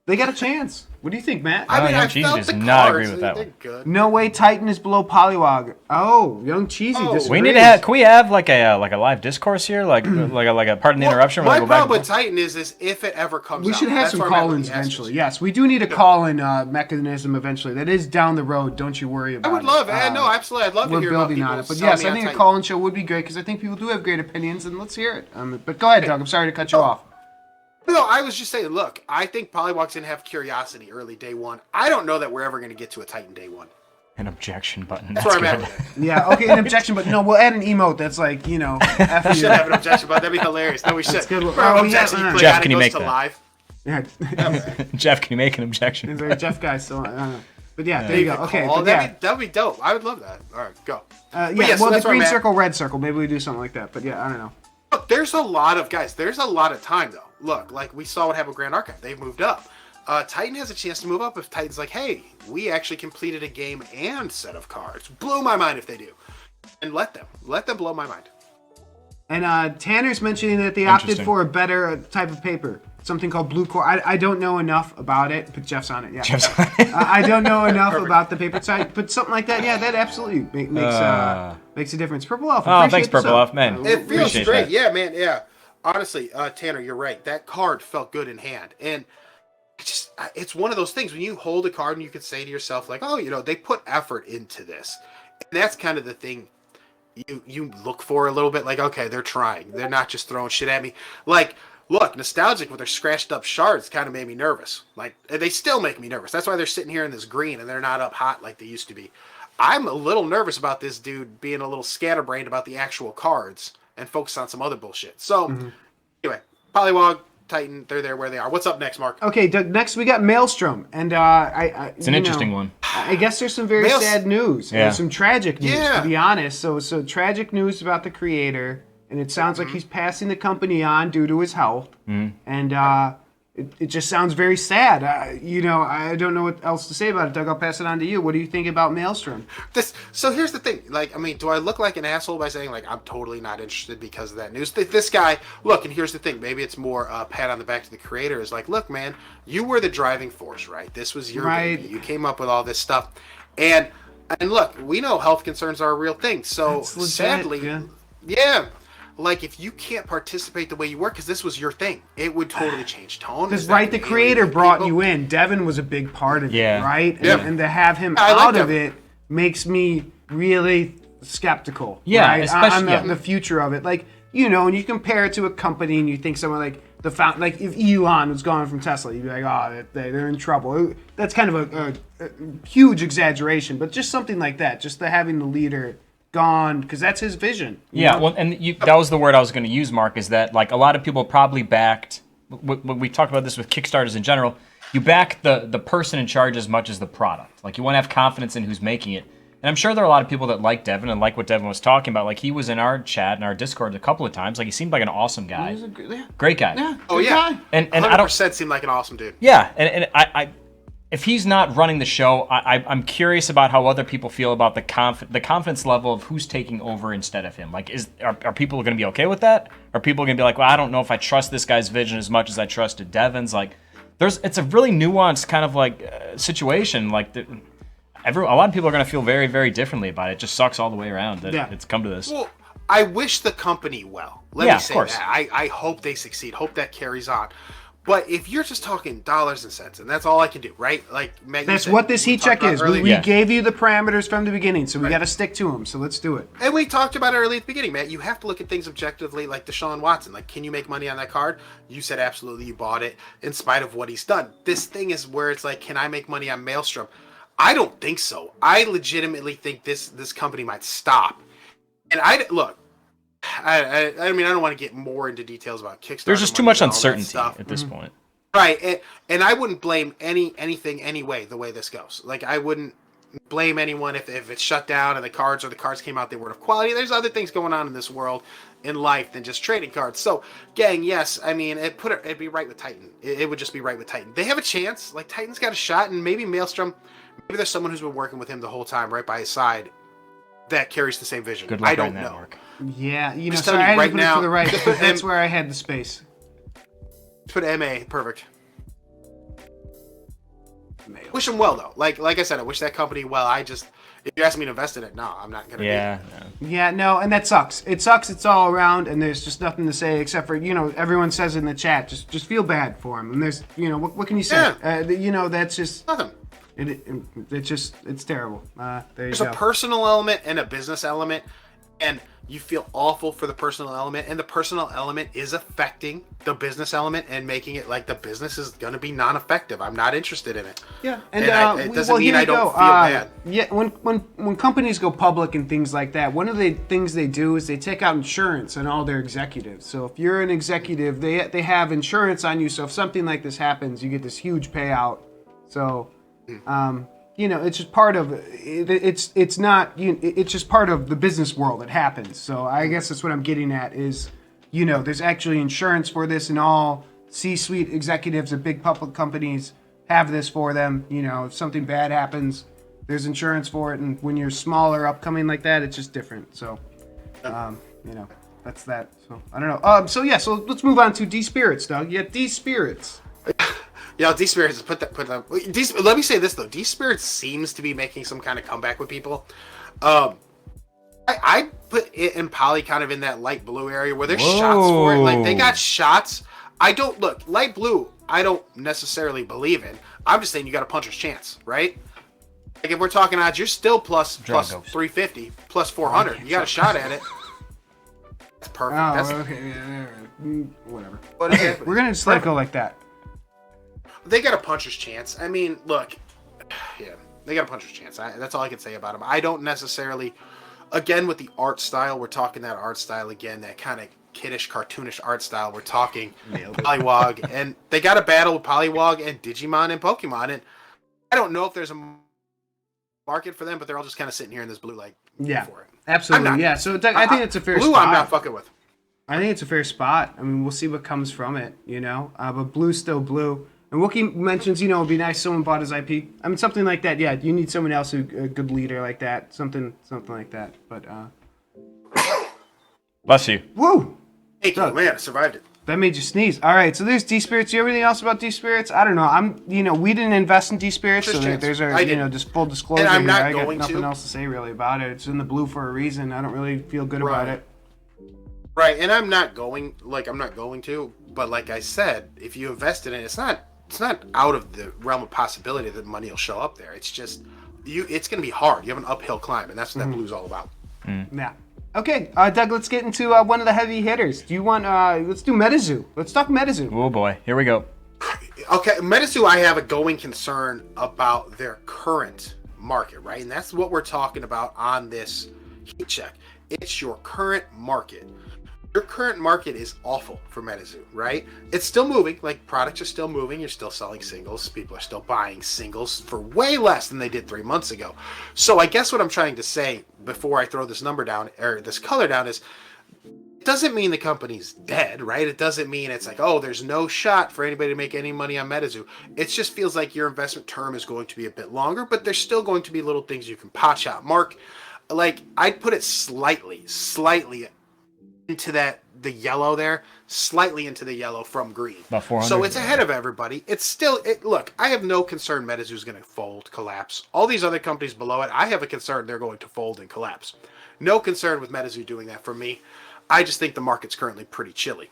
They got a chance. What do you think, Matt? Young Cheesy does not agree with that one. Good. No way Titan is below Poliwag. Oh, Young Cheesy disagrees. We need to have. Can we have like a live discourse here, like a pardon the interruption? My problem with Titan is if it ever comes out. We should have some call-ins eventually. Yes, we do need a call-in mechanism eventually. That is down the road. Don't you worry about it. I would love it. No, absolutely. I'd love to hear about people. We're building on it. But yes, I think a call-in show would be great because I think people do have great opinions, and let's hear it. But go ahead, Doug. I'm sorry to cut you off. No, I was just saying, look, I think Poliwag's going to have curiosity early day one. I don't know that we're ever going to get to a Titan day one. An objection button. That's where I'm at with it. Yeah, okay, an objection button. No, we'll add an emote that's like, F you. We should have an objection button. That'd be hilarious. No, we should. That's good. Jeff, can you make that? Live. Yeah. Jeff, can you make an objection? Is there a Jeff guy still on? But yeah, there you go. Okay, that'd be dope. I would love that. All right, go. The green circle, red circle. Maybe we do something like that. But yeah, I don't know. Look, there's a lot of time, though. Look, like we saw what happened with Grand Archive. They've moved up. Titan has a chance to move up if Titan's like, hey, we actually completed a game and set of cards. Blow my mind if they do. And let them blow my mind. And Tanner's mentioning that they opted for a better type of paper. Something called Blue Core. I don't know enough about it, but Jeff's on it. Yeah, Jeff's on it. I don't know enough about the paper side, but something like that. Yeah, that absolutely makes a difference. Purple Elf. Oh, thanks, Purple Elf, man. It feels great. Yeah, man. Yeah. Honestly, Tanner, you're right. That card felt good in hand, and it's one of those things when you hold a card and you can say to yourself like, oh, they put effort into this. And that's kind of the thing you look for a little bit. Like, okay, they're trying. They're not just throwing shit at me. Like, look, Nostalgic with their scratched up shards kind of made me nervous. Like, they still make me nervous. That's why they're sitting here in this green and they're not up hot like they used to be. I'm a little nervous about this dude being a little scatterbrained about the actual cards and focus on some other bullshit. So, anyway, Polywog, Titan, they're there where they are. What's up next, Mark? Okay, Doug, next we got Maelstrom, and it's an interesting one. I guess there's some very sad news. Yeah. There's some tragic news, Yeah. to be honest. So tragic news about the creator, and it sounds like he's passing the company on due to his health, and it just sounds very sad. I don't know what else to say about it, Doug. I'll pass it on to you. What do you think about Maelstrom? So here's the thing. Like, I mean, do I look like an asshole by saying, like, I'm totally not interested because of that news? This guy, look, and here's the thing. Maybe it's more a pat on the back to the creator. Is like, look, man, you were the driving force, right? This was your baby. You came up with all this stuff. And look, we know health concerns are a real thing. So, legit, sadly, yeah. Like, if you can't participate the way you were, because this was your thing, it would totally change tone. Because, the creator brought you in. Devin was a big part of it, right? Yeah. And to have him I like out of Devin. it makes me really skeptical. Yeah, right? especially on the future of it. Like, and you compare it to a company and you think someone like like if Elon was gone from Tesla, you'd be like, oh, they're in trouble. That's kind of a huge exaggeration, but just something like that, just having the leader gone, because that's his vision. Yeah, well, and that was the word I was going to use, Mark, is that like a lot of people probably backed, when we talked about this with Kickstarters in general, you back the person in charge as much as the product. Like, you want to have confidence in who's making it. And I'm sure there are a lot of people that like Devin and like what Devin was talking about. Like, he was in our chat and our Discord a couple of times. Like, he seemed like an awesome guy. Great guy. Yeah. Oh, yeah. Guy. And 100% I don't seemed like an awesome dude. Yeah, and I if he's not running the show, I'm curious about how other people feel about the confidence level of who's taking over instead of him. Like, are people going to be okay with that? Are people going to be like, well, I don't know if I trust this guy's vision as much as I trusted Devin's? Like, it's a really nuanced kind of like situation. Like, a lot of people are going to feel very, very differently about it. It just sucks all the way around that it's come to this. Well, I wish the company well. Let me say that. I hope they succeed. Hope that carries on. But if you're just talking dollars and cents, and that's all I can do, right? Like, Meg, that's what this HeatCheck is. We gave you the parameters from the beginning, so we got to stick to them. So let's do it. And we talked about it early at the beginning, Matt. You have to look at things objectively, like Deshaun Watson. Like, can you make money on that card? You said absolutely. You bought it in spite of what he's done. This thing is where it's like, can I make money on Maelstrom? I don't think so. I legitimately think this company might stop. And I mean, I don't want to get more into details about Kickstarter. There's just too much uncertainty at this point. Right, and I wouldn't blame anything anyway the way this goes. Like, I wouldn't blame anyone if it's shut down and the cards came out, they weren't of quality. There's other things going on in this world, in life, than just trading cards. So, gang, yes, I mean, it'd be right with Titan. It would just be right with Titan. They have a chance. Like, Titan's got a shot, and maybe Maelstrom, maybe there's someone who's been working with him the whole time, right by his side, that carries the same vision. Good luck I don't that, know. Mark. Yeah, Just sorry, I had right to put now, it to the right. That's where I had the space. Put MA, perfect. Wish him well, though. Like I said, I wish that company well. If you ask me to invest in it, no, I'm not gonna. Yeah, no, and that sucks. It sucks. It's all around, and there's just nothing to say except for everyone says in the chat, just feel bad for him. And there's what can you say? Yeah. That's just Nothing. It's terrible. There's a personal element and a business element, and you feel awful for the personal element, and the personal element is affecting the business element and making it like the business is going to be non-effective. I'm not interested in it. Yeah, it doesn't mean I don't feel bad. Yeah, when companies go public and things like that, one of the things they do is they take out insurance on all their executives. So if you're an executive, they have insurance on you. So if something like this happens, you get this huge payout. So. It's just part of it's not it's just part of the business world. It happens. So I guess that's what I'm getting at is, there's actually insurance for this, and all C-suite executives of big public companies have this for them. If something bad happens, there's insurance for it. And when you're smaller, upcoming like that, it's just different. So, that's that. So I don't know. So let's move on to D-Spirits, Doug. Yeah, D-Spirits. Yeah, D-Spirits let me say this though. D-Spirits seems to be making some kind of comeback with people. I put it and Poly kind of in that light blue area where there's shots for it. Like, they got shots. I don't look light blue. I don't necessarily believe in. I'm just saying you got a puncher's chance, right? Like if we're talking odds, you're still plus 350, plus 400. You got a shot at it. That's perfect. Oh, That's, okay. Yeah, whatever. what is it? We're gonna just let it go like that. They got a puncher's chance. I mean, look, yeah, they got a puncher's chance. That's all I can say about them. I don't necessarily, again, with the art style, we're talking that art style again, that kind of kiddish, cartoonish art style. We're talking Poliwag, and they got a battle with Poliwag and Digimon and Pokemon, and I don't know if there's a market for them, but they're all just kind of sitting here in this blue light for it. Absolutely, yeah. So I think it's a fair blue spot. I'm not fucking with. I think it's a fair spot. I mean, we'll see what comes from it, you know. But blue's still blue. And Wookie mentions, you know, it'd be nice if someone bought his IP. I mean, something like that. Yeah, you need someone else a good leader like that. Something like that. But Bless you. woo! Thank you, man. I survived it. That made you sneeze. All right, so there's D-Spirits. You have anything else about D-Spirits? I don't know. We didn't invest in D-Spirits, so there's our, just full disclosure and I'm here. not I got going nothing to. else to say really about it. It's in the blue for a reason. I don't really feel good about it. Right, and I'm not going to, but like I said, if you invested in it, it's not out of the realm of possibility that money will show up there. It's just it's going to be hard. You have an uphill climb, and that's what that blue's all about. Yeah. Okay, Doug, let's get into one of the heavy hitters. Do you want, let's do MetaZoo. Let's talk MetaZoo. Oh boy, here we go. Okay, MetaZoo, I have a going concern about their current market, right? And that's what we're talking about on this heat check. It's your current market. Your current market is awful for MetaZoo, right? It's still moving. Like, products are still moving. You're still selling singles. People are still buying singles for way less than they did 3 months ago. So I guess what I'm trying to say before I throw this number down, or this color down, is it doesn't mean the company's dead, right? It doesn't mean it's like, oh, there's no shot for anybody to make any money on MetaZoo. It just feels like your investment term is going to be a bit longer, but there's still going to be little things you can pot shot. Mark, like, I'd put it slightly into the yellow there, slightly into the yellow from green. About 400. So it's ahead of everybody. It's still, look, I have no concern MetaZoo's going to fold, collapse. All these other companies below it, I have a concern they're going to fold and collapse. No concern with MetaZoo doing that for me. I just think the market's currently pretty chilly.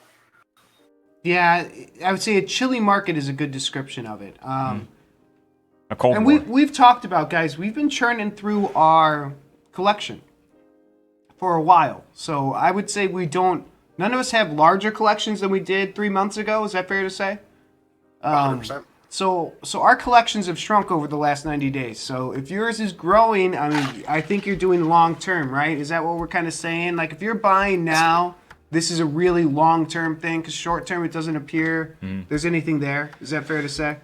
Yeah, I would say a chilly market is a good description of it. A cold and war. we've talked about, guys, we've been churning through our collection for a while. So I would say none of us have larger collections than we did 3 months ago. Is that fair to say? 100%. So our collections have shrunk over the last 90 days. So if yours is growing, I mean, I think you're doing long term, right? Is that what we're kind of saying? Like, if you're buying now, this is a really long term thing, because short term it doesn't appear there's anything there. Is that fair to say?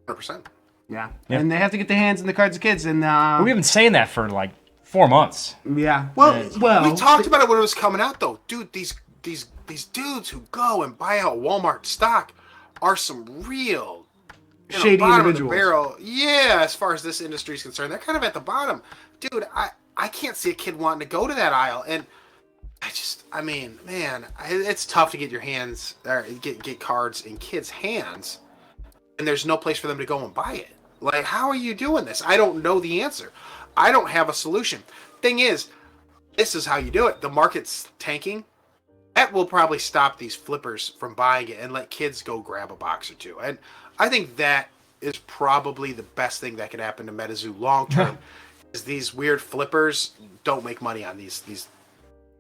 100%. Yeah. And they have to get their hands in the cards of kids. And We've been saying that for like 4 months. yeah. Well, We talked about it when it was coming out, though. Dude, these dudes who go and buy out Walmart stock are some real shady bottom individuals. of the barrel. Yeah, as far as this industry is concerned, they're kind of at the bottom. Dude, I can't see a kid wanting to go to that aisle. And I mean, man, it's tough to get your hands, or get cards in kids' hands, and there's no place for them to go and buy it. Like, how are you doing this? I don't know the answer. I don't have a solution. Thing is, this is how you do it. The market's tanking. That will probably stop these flippers from buying it and let kids go grab a box or two. And I think that is probably the best thing that could happen to MetaZoo long term. Is these weird flippers don't make money on these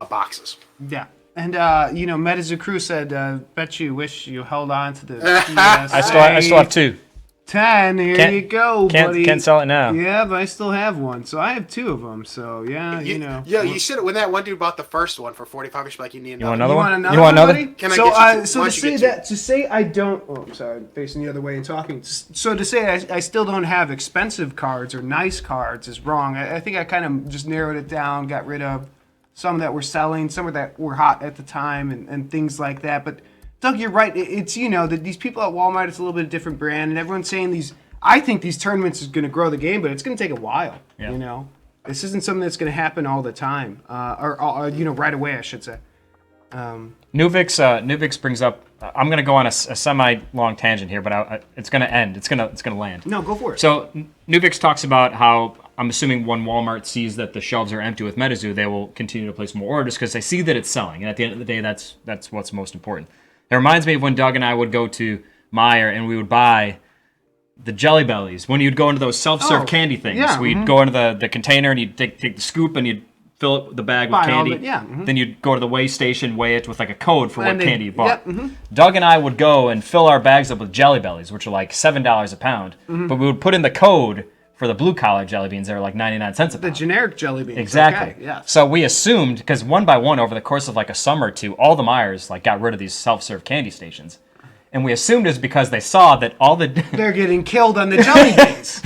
boxes. Yeah. And, MetaZoo Crew said, bet you wish you held on to the PSA I still have 2. 10. Here you go, buddy. Can't sell it now. Yeah, but I still have one. So I have 2 of them. So, yeah, Yeah, you should have. When that one dude bought the first one for $45, you should be like, you need another. You want another You want another? one? Can I get you two? Why don't you get To say I don't. Oh, I'm sorry. I'm facing the other way and talking. So to say I still don't have expensive cards or nice cards is wrong. I think I kind of just narrowed it down, got rid of some that were selling, some that were hot at the time, and things like that. But Doug, you're right. It's that these people at Walmart, it's a little bit of a different brand, and everyone's saying these. I think these tournaments is going to grow the game, but it's going to take a while. Yeah. This isn't something that's going to happen all the time, or right away, I should say. Nuvix brings up. I'm going to go on a semi-long tangent here, but it's going to end. It's going to land. No, go for it. So Nuvix talks about how I'm assuming when Walmart sees that the shelves are empty with MetaZoo, they will continue to place more orders because they see that it's selling, and at the end of the day, that's what's most important. It reminds me of when Doug and I would go to Meijer and we would buy the Jelly Bellies. When you'd go into those self-serve candy things, we'd go into the container and you'd take the scoop and you'd fill up the bag with candy. Then you'd go to the weigh station, weigh it with like a code for what candy you bought. Doug and I would go and fill our bags up with Jelly Bellies, which are like $7 a pound. But we would put in the code for the blue collar jelly beans that are like 99 cents a pound. The generic jelly beans. Exactly. Okay, yes. So we assumed, because one by one over the course of like a summer or two, all the Meijers like got rid of these self-serve candy stations. And we assumed it was because they saw that all the... They're getting killed on the jelly beans.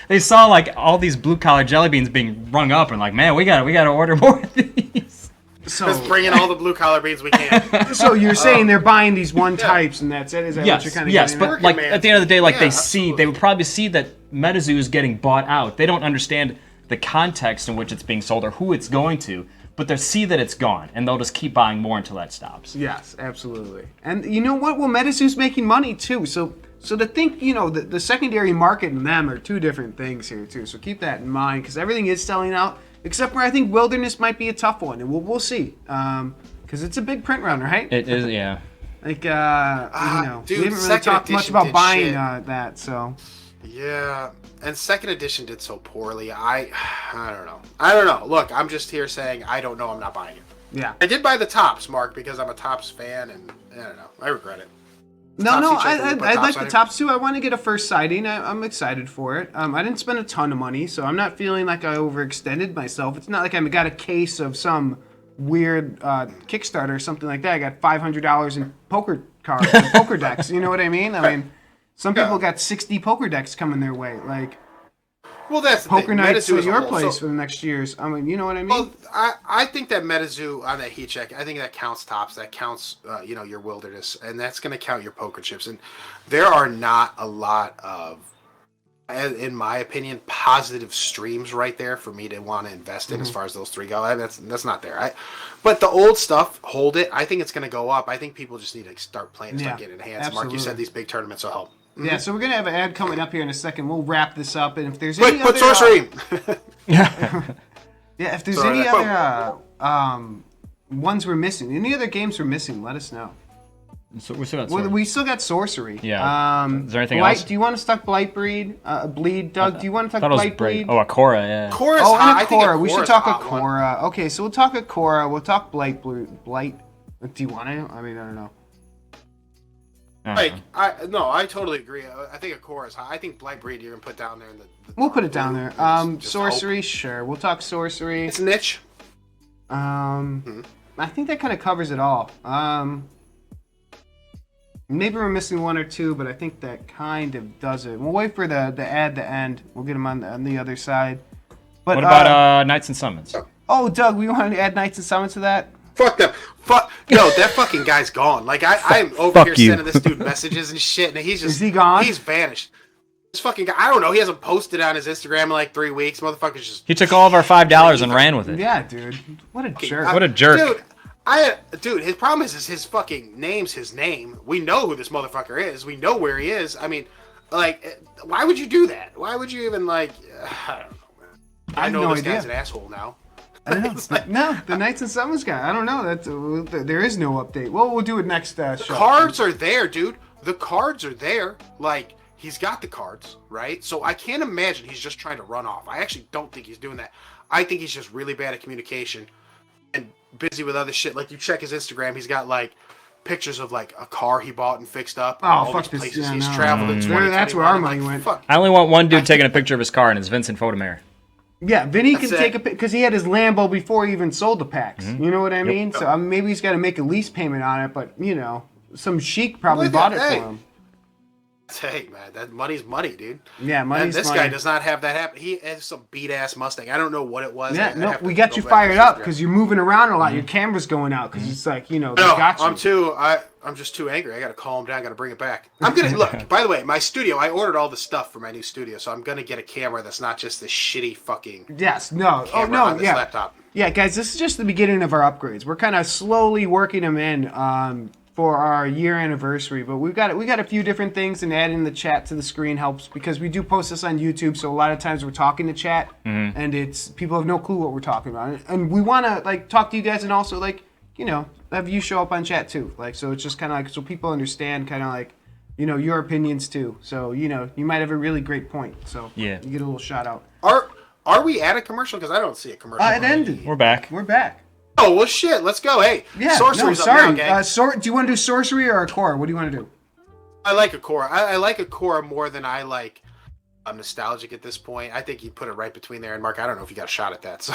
They saw like all these blue collar jelly beans being rung up and like, man, we gotta order more of these. So, Just bring in all the blue collar beans we can. so you're saying they're buying these one types and that's it? Is that what you're kind of yes, getting but at? like at the end of the day, like absolutely. they would probably see that MetaZoo is getting bought out. They don't understand the context in which it's being sold or who it's going to, but they see that it's gone and they'll just keep buying more until that stops. Yes, absolutely. And you know what? Well, MetaZoo's making money too. So to think, the secondary market and them are two different things here too. So keep that in mind because everything is selling out, except for I think Wilderness might be a tough one, and we'll see. Because it's a big print run, right? It is, yeah. Like, dude, we haven't really second talked much edition about did buying shit. that. So Yeah, and second edition did so poorly. I don't know. Look, I'm just here saying I don't know. I'm not buying it. yeah. I did buy the tops, Mark, because I'm a tops fan, and I don't know. I regret it. No, Topps I HeatCheck, like Topps the on it. tops too. I want to get a first sighting. I'm excited for it. I didn't spend a ton of money, so I'm not feeling like I overextended myself. It's not like I got a case of some weird Kickstarter or something like that. I got $500 in poker cards, and poker decks. You know what I mean? I mean, some people got 60 poker decks coming their way. Like Well, that's the poker thing. nights MetaZoo at as a your whole, place so- for the next years. I mean, you know what I mean? Well, I think that MetaZoo on that HeatCheck, I think that counts tops. That counts, your Wilderness, and that's going to count your poker chips. And there are not a lot of, in my opinion, positive streams right there for me to want to invest in as far as those three go. That's not there. But the old stuff, hold it. I think it's going to go up. I think people just need to start playing and start getting enhanced. Mark, you absolutely. said these big tournaments will help. Yeah, so we're gonna have an ad coming up here in a second. We'll wrap this up, and if there's Quick, any put other, sorcery. yeah, if there's Sorry, any that- other ones we're missing, any other games we're missing, let us know. So we still got Well, we still got sorcery. Yeah. Is there anything Blight, else? Do you want to talk Bleed, Doug? Do you want to talk thought it was Blight Break. Bleed? Oh, Akora, yeah. Cora's Oh, hot. and I think Akora. We should Akora's talk a hot one. Akora. Okay, so we'll talk Akora. We'll talk Blight. Do you want to? I mean, I don't know. Like, I totally agree. I think Akora's hot. I think Blight Breed you're gonna put down there in the We'll put it down there. Just Sorcery, hope. sure. We'll talk sorcery. It's niche. I think that kind of covers it all. Maybe we're missing one or two, but I think that kind of does it. We'll wait for the ad to end. We'll get them on the other side. But What about Knights and Summons? oh, Doug, we want to add Knights and Summons to that? Fuck them. Yo, that fucking guy's gone. Like I'm over Fuck here you. sending this dude messages and shit, and he's just Is he gone? He's vanished. This fucking guy. I don't know. He hasn't posted on his Instagram in like 3 weeks. Motherfucker's just. He took all of our $5 and ran with it. Yeah, dude. What a jerk. What a jerk. Dude, his problem is his fucking name's his name. We know who this motherfucker is. We know where he is. I mean, like, why would you do that? Why would you even, like, I don't know, man. I have know no this idea. guy's an asshole now. I don't know. No, the Knights and Summons guy. I don't know. There is no update. Well, we'll do it next show. Cards are there, dude. The cards are there. Like, he's got the cards, right? So I can't imagine he's just trying to run off. I actually don't think he's doing that. I think he's just really bad at communication and busy with other shit. Like, you check his Instagram, he's got, like, pictures of, like, a car he bought and fixed up. Oh, all fuck these this. places Yeah, he's no. traveled in 2021. That's where our money Like, went. Fuck. I only want one dude taking a picture of his car, and it's Vincent Fotomare. Yeah, Vinny can That's take it. a pic because he had his Lambo before he even sold the packs. You know what I mean? So maybe he's got to make a lease payment on it, but some sheik probably Look bought at it that. for him. Hey, man, that money's money, dude. Yeah, And money's this money. guy does not have that happen. He has some beat ass Mustang. I don't know what it was. Yeah, I no, have to we got go you back fired to up Instagram. because you're moving around a lot. Your camera's going out because it's like they No, got you. I'm just too angry. I gotta calm down. I gotta bring it back. I'm gonna look. By the way, my studio. I ordered all the stuff for my new studio, so I'm gonna get a camera that's not just this shitty fucking Yes, no, oh camera no, on this yeah, laptop. yeah, guys. This is just the beginning of our upgrades. We're kind of slowly working them in for our year anniversary, but we got a few different things, and adding the chat to the screen helps because we do post this on YouTube. So a lot of times we're talking to chat, and it's people have no clue what we're talking about, and we want to like talk to you guys and also like have you show up on chat too. Like, so it's just kind of like, so people understand kind of like, your opinions too. So, you might have a really great point. So Yeah. you get a little shout out. Are we at a commercial? Because I don't see a commercial. It ended. We're back. We're back. Oh, well, shit. Let's go. Hey, Yeah, Sorcery's no, sorry. up now, gang. Do you want to do sorcery or a core? What do you want to do? I like Akora. I like Akora more than I like nostalgic at this point. I think you put it right between there. And Mark, I don't know if you got a shot at that. So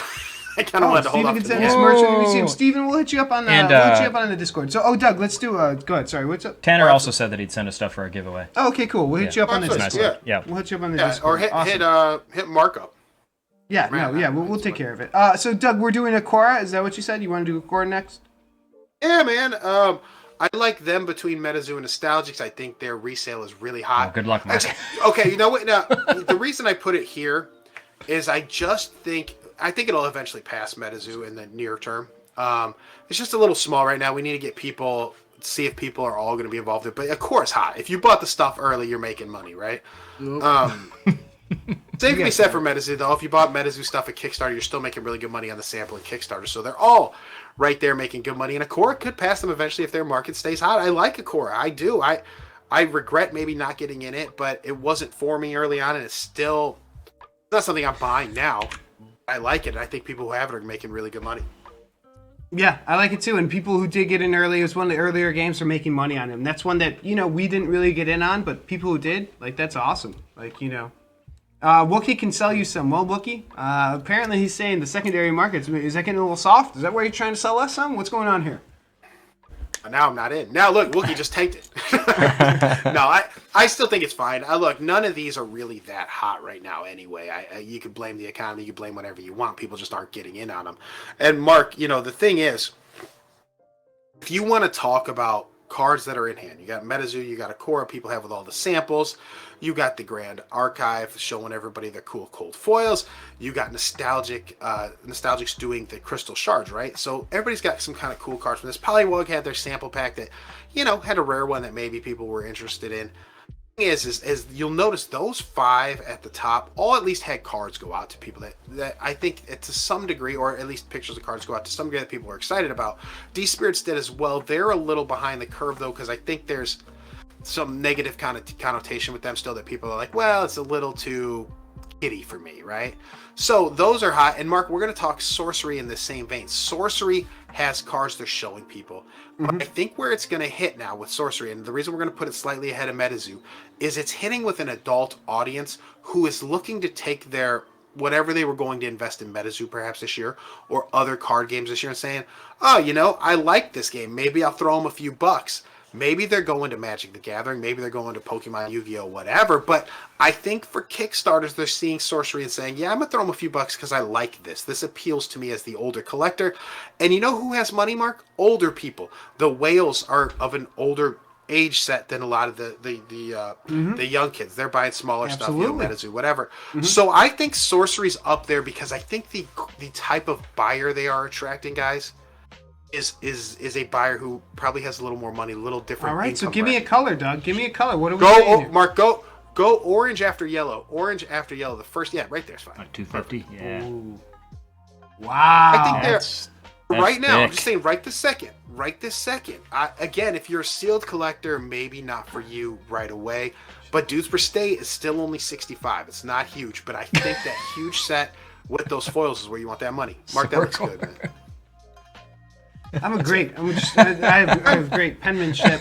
I kind of wanted to hold Steven off. can to send the us end. merch in the museum. Steven, we'll hit you up on the on the Discord. So, Doug, let's do. Go ahead. Sorry, what's up? Tanner also said that he'd send us stuff for a giveaway. Oh, okay, cool. We'll hit you up on the Nice, Discord. yeah. We'll hit you up on the Yeah, Discord. or Awesome. hit Mark up. Yeah, we'll take care of it. So, Doug, we're doing Akora. Is that what you said? You want to do Akora next? Yeah, man. I like them between MetaZoo and Nostalgics. I think their resale is really hot. Oh, good luck, Mark. Okay, you know what? Now, the reason I put it here is I think it'll eventually pass MetaZoo in the near term. It's just a little small right now. We need to get see if people are all going to be involved in it. But of course, hot. If you bought the stuff early, you're making money, right? Same can be said for MetaZoo, though. If you bought MetaZoo stuff at Kickstarter, you're still making really good money on the sample at Kickstarter. So they're all right there making good money. And Akora could pass them eventually if their market stays hot. I like Akora. I do. I regret maybe not getting in it, but it wasn't for me early on, and it's not something I'm buying now. I like it, and I think people who have it are making really good money. Yeah, I like it too. And people who did get in early, it was one of the earlier games, are making money on them. That's one that, we didn't really get in on, but people who did, like, that's awesome. Like, Wookie can sell you some. Well, Wookie, apparently he's saying the secondary markets, is that getting a little soft? Is that where you're trying to sell us some? What's going on here? Now I'm not in. Now look, Wookie just tanked it. No, I still think it's fine. Look, none of these are really that hot right now anyway. You could blame the economy, you could blame whatever you want. People just aren't getting in on them. And Mark, the thing is, if you want to talk about cards that are in hand, you got MetaZoo, you got Akora, people have with all the samples. You got the Grand Archive showing everybody their cool cold foils. You got Nostalgics doing the crystal shards, right? So everybody's got some kind of cool cards from this. Polywog had their sample pack that, had a rare one that maybe people were interested in. The thing is you'll notice those 5 at the top all at least had cards go out to people that I think to some degree, or at least pictures of cards go out to some degree that people are excited about. D-Spirits did as well. They're a little behind the curve though, because I think there's some negative connotation with them still, that people are like, well, it's a little too kiddie for me, right? So those are hot. And Mark, we're going to talk Sorcery in the same vein. Sorcery has cards they're showing people. But I think where it's going to hit now with Sorcery, and the reason we're going to put it slightly ahead of MetaZoo, is it's hitting with an adult audience who is looking to take their whatever they were going to invest in MetaZoo perhaps this year, or other card games this year, and saying, oh, I like this game. Maybe I'll throw them a few bucks. Maybe they're going to Magic the Gathering. Maybe they're going to Pokemon, Yu-Gi-Oh, whatever. But I think for Kickstarters, they're seeing Sorcery and saying, yeah, I'm going to throw them a few bucks because I like this. This appeals to me as the older collector. And you know who has money, Mark? Older people. The whales are of an older age set than a lot of the young kids. They're buying smaller stuff, MetaZoo, whatever. So I think Sorcery's up there because I think the type of buyer they are attracting, guys, is a buyer who probably has a little more money, a little different. All right, so give me a color, Doug. Give me a color. What are we saying? Go, here? Mark, go orange after yellow. Orange after yellow. The first, right there's fine. Like 250, yeah. Ooh. Wow. I think that's right now. thick. I'm just saying, right this second. Again, if you're a sealed collector, maybe not for you right away. But Dudes Per State is still only 65. It's not huge, but I think that huge set with those foils is where you want that money. Mark, that looks good, man. I have great penmanship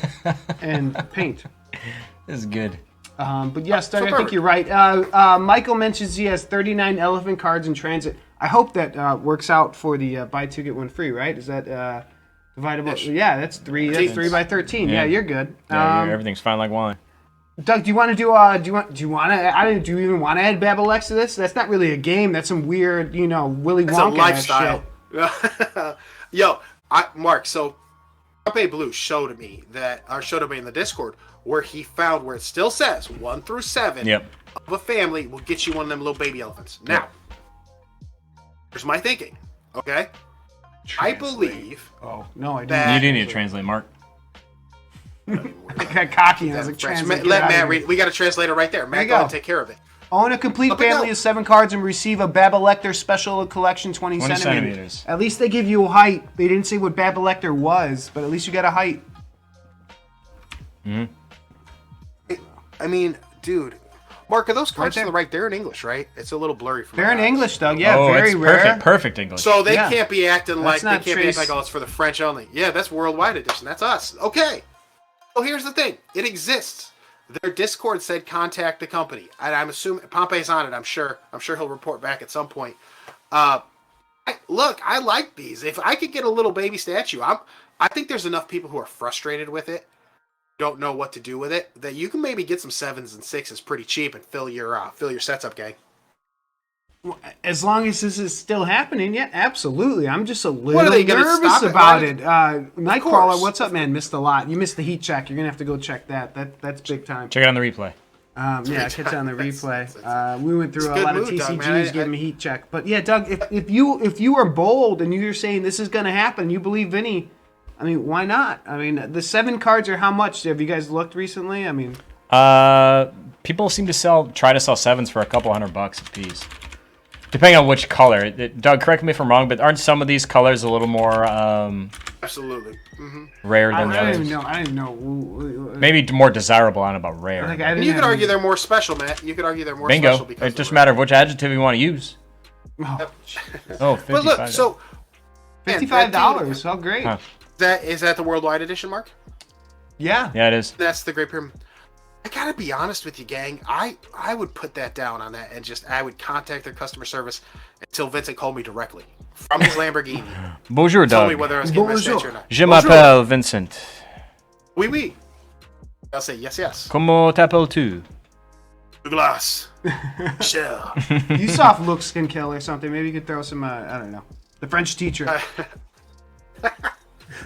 and paint. This is good. But yes, Doug, I think you're right. Michael mentions he has 39 elephant cards in transit. I hope that works out for the buy two get one free. Right? Is that dividable? Yeah, that's 3. That's 3 by 13. Yeah, you're good. Yeah, everything's fine like wine. Doug, do you want to do? Do you even want to add Babolex to this? That's not really a game. That's some weird, Willy Wonka it's a lifestyle. Yo. Mark, so Pape Blue showed me in the Discord where he found where it still says 1 through 7 of a family will get you one of them little baby elephants. Now, here's my thinking, okay? I believe. Oh, no, I didn't. You didn't need to translate, Mark. I got cocky and I was like, let Matt read. We got a translator right there. Matt, go ahead and take care of it. Own a complete Up and family down. of 7 cards and receive a Babolector Special Collection 20 centimeters. At least they give you a height. They didn't say what Babolector was, but at least you got a height. I mean, dude. Mark, are those cards there. to the right? They're in English, right? It's a little blurry for me. They're in English, though. Yeah, Oh, very it's rare. perfect English. So they Yeah. can't be acting like not oh, it's for the French only. Yeah, that's worldwide edition. That's us. Okay. Well, here's the thing. It exists. Their Discord said contact the company, and I'm assuming Pompey's on it. I'm sure he'll report back at some point. Look, I like these. If I could get a little baby statue, I think there's enough people who are frustrated with it, don't know what to do with it, that you can maybe get some 7s and 6s pretty cheap and fill your sets up, gang. As long as this is still happening, yeah, absolutely. I'm just a little are they gonna nervous stop it? about Why- it. Nightcrawler, course. what's up, man? Missed a lot. You missed the heat check. You're gonna have to go check that. That's big time. Check it on the replay. Yeah, catch on the replay. We went through a good lot of mood, Doug, TCGs, man. gave him a heat check. But yeah, Doug, if you are bold and you're saying this is gonna happen, you believe Vinny. I mean, why not? I mean, the 7 cards are how much? Have you guys looked recently? I mean, People seem to try to sell 7s for a couple $100 a piece. Depending on which color. Doug, correct me if I'm wrong, but aren't some of these colors a little more Absolutely. Mm-hmm. rare I than the don't others? even know. I don't even know. Maybe more desirable. I don't know about rare. Like, I And didn't you could have- argue they're more special, Matt. You could argue they're more Bingo. special because It just matters which adjective you want to use. Oh, Oh, But 55. look, so man, $55. Oh, great. Huh. is that the worldwide edition, Mark? Yeah. Yeah, it is. That's the Great Pyramid. I gotta be honest with you, gang. I would put that down on that and I would contact their customer service until Vincent called me directly from his Lamborghini. Bonjour, Tell me Doug. whether I was getting my Bonjour. statue or not. Je Bonjour. m'appelle Vincent. Oui, oui. I'll say yes, yes. Comment t'appelles-tu? Douglas. Michelle. Usoft looks can kill or something. Maybe you could throw some, I don't know. The French teacher.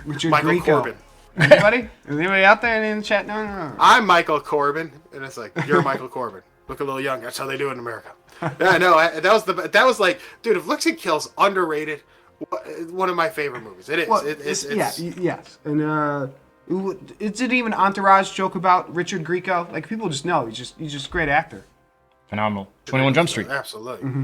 Richard Michael Grieco. Corbin. Anybody? Is anybody out there in the chat? No. I'm Michael Corbin, and it's like you're Michael Corbin. Look a little young. That's how they do it in America. Yeah, no, that was like, dude. If Looks and Kills underrated, one of my favorite movies. It is. Well, It's yes. And is it even Entourage joke about Richard Grieco? Like, people just know. He's just a great actor. Phenomenal. 21 Jump Street. Absolutely. Mm-hmm.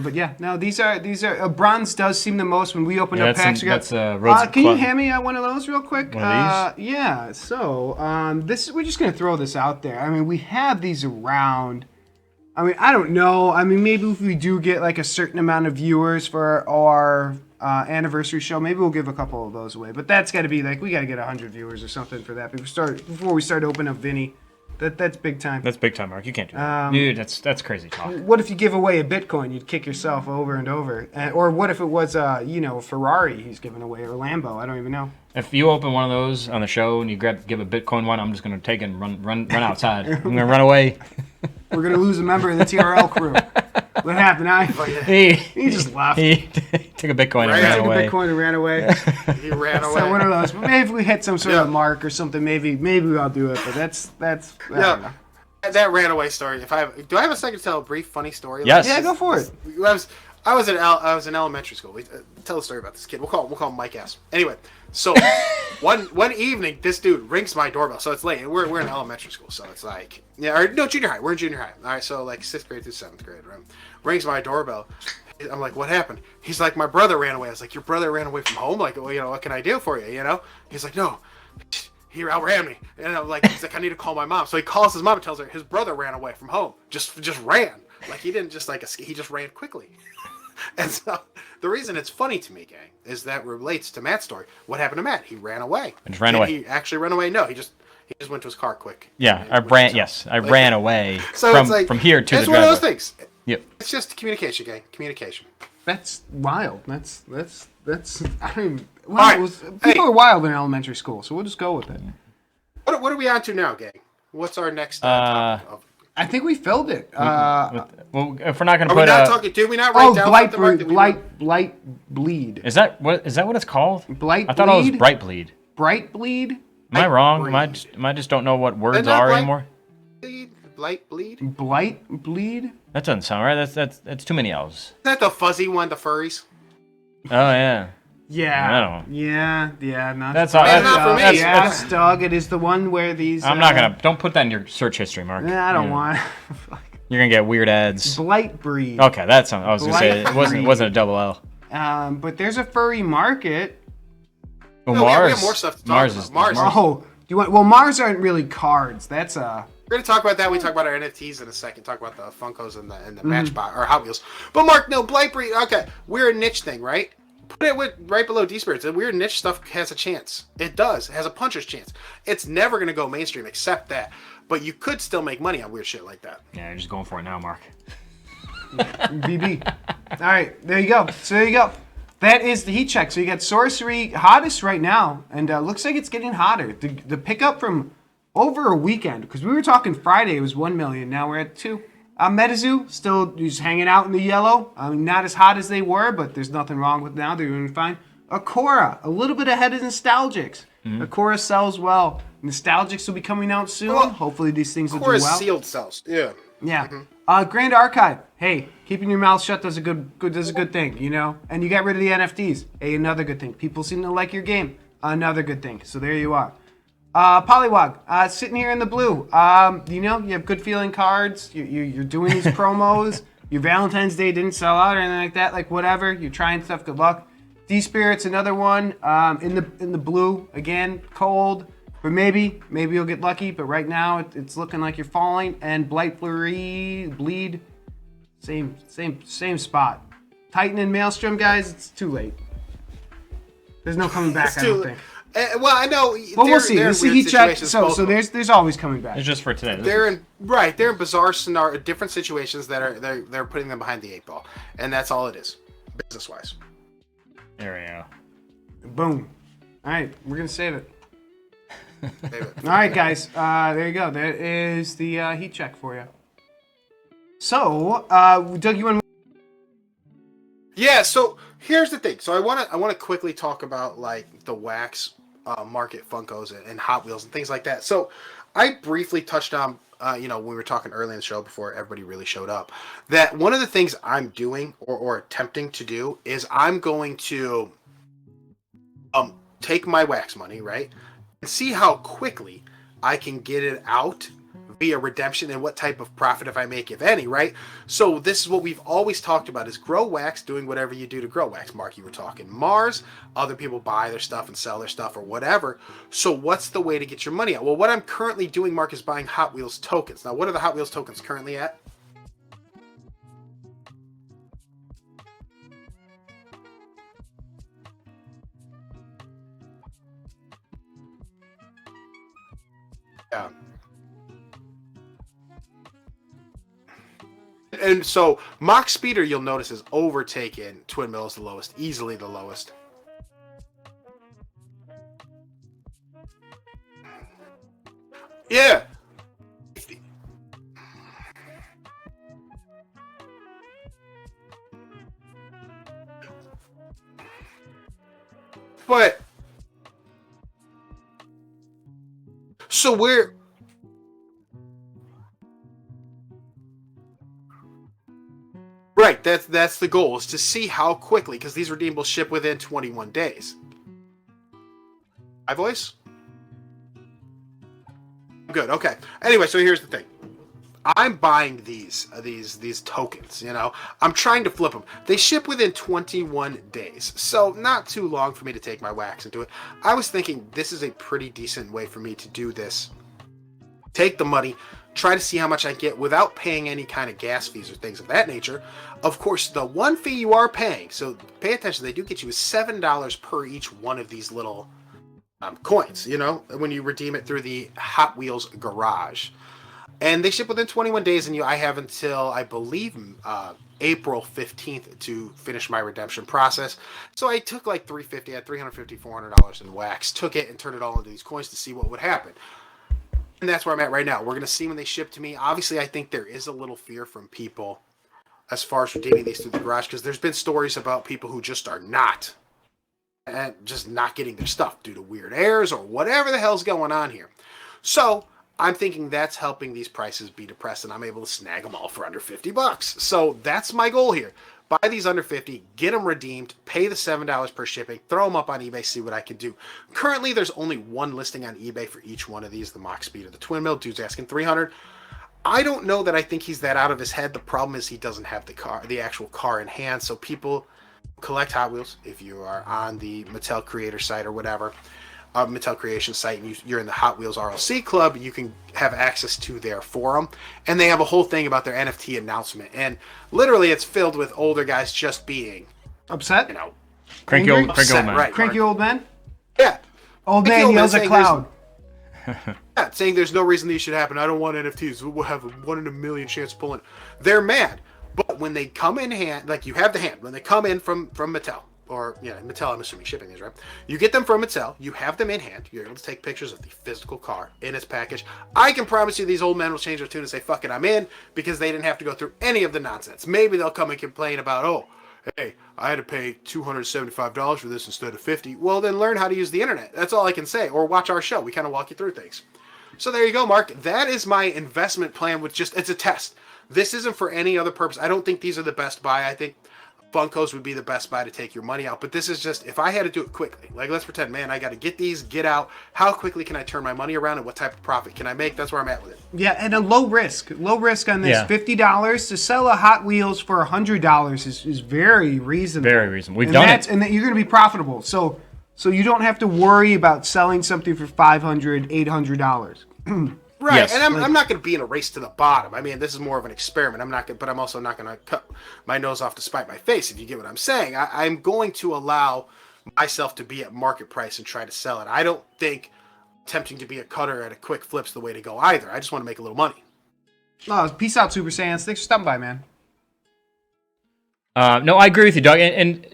But yeah, no, these are bronze does seem the most when we open Yeah, up packs. that's Rhodes Can you Club. hand me one of those real quick? One of these? Yeah. So we're just gonna throw this out there. I mean, we have these around. I mean, I don't know. I mean, maybe if we do get like a certain amount of viewers for our anniversary show, maybe we'll give a couple of those away. But that's got to be like we got to get 100 viewers or something for that before we start opening up Vinny. That's big time. That's big time, Mark. You can't do that. Dude, that's crazy talk. What if you give away a Bitcoin? You'd kick yourself over and over. Or what if it was, a Ferrari he's giving away or Lambo? I don't even know. If you open one of those on the show and you give a Bitcoin one, I'm just going to take it and run outside. I'm going to run away. We're gonna lose a member of the TRL crew. What happened? He just left. He took a Bitcoin and ran Took away. a Bitcoin and ran away. He ran away. So one of those. But maybe if we hit some sort of mark or something, maybe I'll do it. But that's. I don't know. That ran away story. Do I have a second to tell a brief funny story? Yes. Yeah, go for it. I was in elementary school. Tell a story about this kid. We'll call him Mike S. Anyway, so one evening, this dude rings my doorbell. So it's late. We're in elementary school, so it's like junior high. We're in junior high. All right, so like 6th grade through 7th grade. Right? Rings my doorbell. I'm like, what happened? He's like, my brother ran away. I was like, your brother ran away from home? Like, well, what can I do for you? He's like, no. He outran me, and I'm like, he's like, I need to call my mom. So he calls his mom and tells her his brother ran away from home. Just ran. Like he didn't just escape. He just ran quickly. And so the reason it's funny to me, gang, is that relates to Matt's story. What happened to Matt? He ran away. I just ran away. He actually ran away. No, he just went to his car quick. Yeah, I ran away So from, it's like, from here to the it's one of those driveway. things. Yep. It's just communication, gang. Communication. That's wild. That's. I mean, right. people are wild in elementary school, so we'll just go with it. What are we on to now, gang? What's our next topic? I think we filled it. Well, if we're not going to Are we put not talking? Did we not write down something, Mark, that we blight bleed. Is that what it's called? Blight I thought it was bleed? bright bleed. Bright bleed? Am I wrong? bleed. Am I just don't know what words not are blight- anymore? Blight bleed? Blight bleed? That doesn't sound right. That's too many L's. Is that the fuzzy one, the furries? Oh yeah. Yeah. I don't. Yeah. Not That's Doug. all. not for me. Yes, Doug. It is the one where these. I'm not gonna. Don't put that in your search history, Mark. I don't want. You're gonna get weird ads. Blight breed. Okay, that's something. I was gonna say it wasn't a double L. But there's a furry market. Well, No, we Mars. have more stuff to talk Mars about. is Mars. Oh, do you want? Well, Mars aren't really cards. That's We're gonna talk about that. We talk about our NFTs in a second. Talk about the Funkos and the Mm-hmm. Matchbox or Hot Wheels. But Mark, no Blightbreed. Okay, we're a niche thing, right? Put it with right below D-Spirits. The weird niche stuff has a chance. It does. It has a puncher's chance. It's never gonna go mainstream, except that. But you could still make money on weird shit like that. Yeah, you're just going for it now, Mark. BB. All right, there you go. So there you go. That is the heat check. So you got Sorcery hottest right now, and looks like it's getting hotter. The pickup from over a weekend, because we were talking Friday, it was 1 million. Now we're at 2. MetaZoo still just hanging out in the yellow. Not as hot as they were, but there's nothing wrong with now. They're doing fine. Akora, a little bit ahead of Nostalgics. Akora sells well. Nostalgics will be coming out soon. Well, Hopefully these things will do Or well. sealed cells. Yeah. Yeah. Grand Archive. Hey, keeping your mouth shut does a good thing, you know. And you got rid of the NFTs. Hey, another good thing. People seem to like your game. Another good thing. So there you are. Polywog, sitting here in the blue. You know, you have good feeling cards. You're doing these promos. Your Valentine's Day didn't sell out or anything like that. Like whatever. You're trying stuff. Good luck. D-Spirits, another one. In the blue again. Cold. But maybe you'll get lucky. But right now it's looking like you're falling. And Bleed, same spot. Titan and Maelstrom, guys. It's too late. There's no coming back. I don't think. Well, I know. Well, we'll see. Let's see heat check. So there's always coming back. It's just for today. They're in bizarre scenario, different situations that are they're putting them behind the 8 ball, and that's all it is, business wise. There we go. Boom. All right, we're gonna save it. All right, guys. There you go. That is the heat check for you. So, Doug, you want? Yeah. So here's the thing. So I want to quickly talk about like the wax market, Funkos and Hot Wheels and things like that. So I briefly touched on. When we were talking early in the show before everybody really showed up, that one of the things I'm doing or attempting to do is I'm going to take my wax money, right, and see how quickly I can get it out via redemption and what type of profit if I make, if any, right? So this is what we've always talked about is grow wax, doing whatever you do to grow wax. Mark, you were talking Mars, other people buy their stuff and sell their stuff or whatever. So what's the way to get your money out? Well, what I'm currently doing, Mark, is buying Hot Wheels tokens. Now, what are the Hot Wheels tokens currently at? Yeah. And so Mach Speeder, you'll notice, is overtaken Twin Mill is the lowest, easily the lowest. Yeah. But so we're right. That's the goal, is to see how quickly, because these redeemables ship within 21 days. My voice? Good. Okay. Anyway, so here's the thing. I'm buying these tokens, you know. I'm trying to flip them. They ship within 21 days. So not too long for me to take my wax and do it. I was thinking this is a pretty decent way for me to do this. Take the money, try to see how much I get without paying any kind of gas fees or things of that nature. Of course, the one fee you are paying, so pay attention, they do get you $7 per each one of these little coins, you know, when you redeem it through the Hot Wheels garage. And they ship within 21 days, and I have until, I believe, April 15th to finish my redemption process. So I took like $350, I had $350, $400 in wax, took it and turned it all into these coins to see what would happen. And that's where I'm at right now. We're going to see when they ship to me. Obviously, I think there is a little fear from people as far as redeeming these through the garage, because there's been stories about people who just are not getting their stuff due to weird errors or whatever the hell's going on here. So I'm thinking that's helping these prices be depressed, and I'm able to snag them all for under $50. So that's my goal here. buy these under 50, get them redeemed, pay the $7 per shipping, throw them up on eBay, see what I can do. Currently, there's only one listing on eBay for each one of these, the Mach Speed or the Twin Mill. Dude's asking 300. I don't know that I think he's that out of his head. The problem is he doesn't have the actual car in hand. So people collect Hot Wheels. If you are on the Mattel Creator site or whatever, Mattel Creation site, and you're in the Hot Wheels RLC club, you can have access to their forum, and they have a whole thing about their NFT announcement, and it's filled with older guys just being upset, cranky old man, right? Cranky old man. Yeah, old man yells at cloud. Yeah, saying there's no reason these should happen. I don't want NFTs. We'll have a 1 in a million chance of pulling. They're mad, but when they come in hand, like you have the hand, when they come in from Mattel. Or, Mattel, I'm assuming shipping these, right? You get them from Mattel, you have them in hand, you're able to take pictures of the physical car in its package. I can promise you these old men will change their tune and say, fuck it, I'm in, because they didn't have to go through any of the nonsense. Maybe they'll come and complain about, oh, hey, I had to pay $275 for this instead of $50. Well, then learn how to use the internet. That's all I can say. Or watch our show. We kind of walk you through things. So there you go, Mark. That is my investment plan with it's a test. This isn't for any other purpose. I don't think these are the best buy. I think Funkos would be the best buy to take your money out. But this is just, if I had to do it quickly, like let's pretend, man, I got to get these, get out. How quickly can I turn my money around and what type of profit can I make? That's where I'm at with it. Yeah, and a low risk on this. Yeah. $50 to sell a Hot Wheels for $100 is very reasonable. Very reasonable. We've done it. And that you're going to be profitable. So you don't have to worry about selling something for $500, $800. Right, yes. And I'm not going to be in a race to the bottom. I mean, this is more of an experiment. But I'm also not going to cut my nose off to spite my face, if you get what I'm saying. I'm going to allow myself to be at market price and try to sell it. I don't think attempting to be a cutter at a quick flip's the way to go either. I just want to make a little money. Oh, peace out, Super Saiyans. Thanks for stopping by, man. No, I agree with you, Doug. And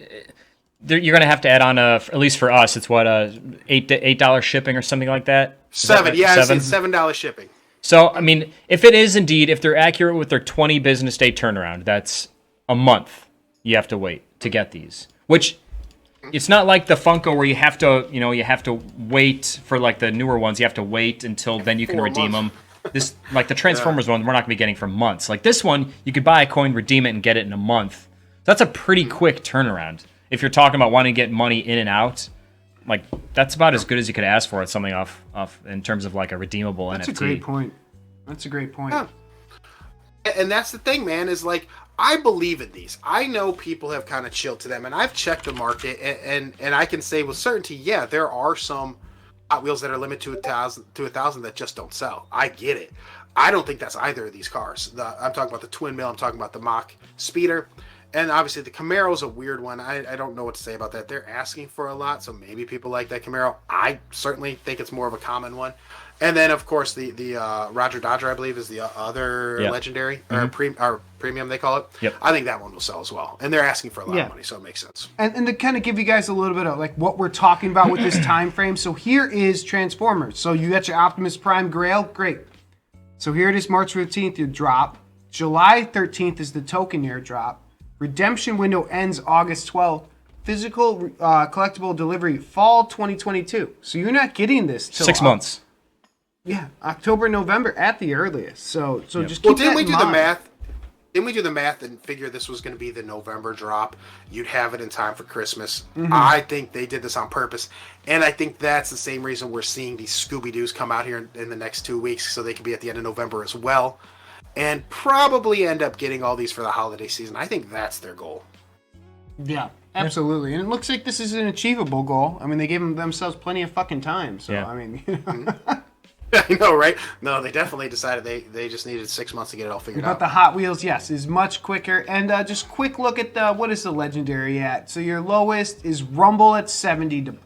you're going to have to add on, at least for us, it's what, $8 shipping or something like that? $7, yeah, it's $7 shipping. So, I mean, if they're accurate with their 20 business day turnaround, that's a month you have to wait to get these. Which, it's not like the Funko where you have to wait for like the newer ones. You have to wait until then you can redeem them. This, like the Transformers one, we're not going to be getting for months. Like this one, you could buy a coin, redeem it, and get it in a month. That's a pretty quick turnaround. If you're talking about wanting to get money in and out, like that's about as good as you could ask for at something off in terms of like a redeemable NFT. That's a great point. Yeah. And that's the thing, man, is like I believe in these. I know people have kind of chilled to them, and I've checked the market, and I can say with certainty, yeah, there are some Hot Wheels that are limited to 1,000 that just don't sell. I get it. I don't think that's either of these cars. I'm talking about the Twin Mill. I'm talking about the Mach Speeder. And obviously the Camaro's a weird one. I don't know what to say about that. They're asking for a lot, so maybe people like that Camaro. I certainly think it's more of a common one. And then, of course, the Roger Dodger, I believe, is the other legendary, or premium, they call it. Yep. I think that one will sell as well. And they're asking for a lot of money, so it makes sense. And to kind of give you guys a little bit of like what we're talking about with this time frame. So here is Transformers. So you got your Optimus Prime Grail. Great. So here it is, March 15th, you drop. July 13th is the token airdrop. Redemption window ends August 12th. Physical collectible delivery fall 2022. So you're not getting this till 6 months. Yeah, October, November at the earliest. So just keep well, didn't that we in do mind. the math? Didn't we do the math and figure this was going to be the November drop? You'd have it in time for Christmas. Mm-hmm. I think they did this on purpose, and I think that's the same reason we're seeing these Scooby-Doos come out here in the next 2 weeks, so they can be at the end of November as well. And probably end up getting all these for the holiday season. I think that's their goal. Yeah, absolutely. And it looks like this is an achievable goal. I mean, they gave themselves plenty of fucking time. So, I mean... I know, right? No, they definitely decided they just needed 6 months to get it all figured out. But the Hot Wheels, yes, is much quicker. And just quick look at what is the legendary at. So your lowest is Rumble at $70.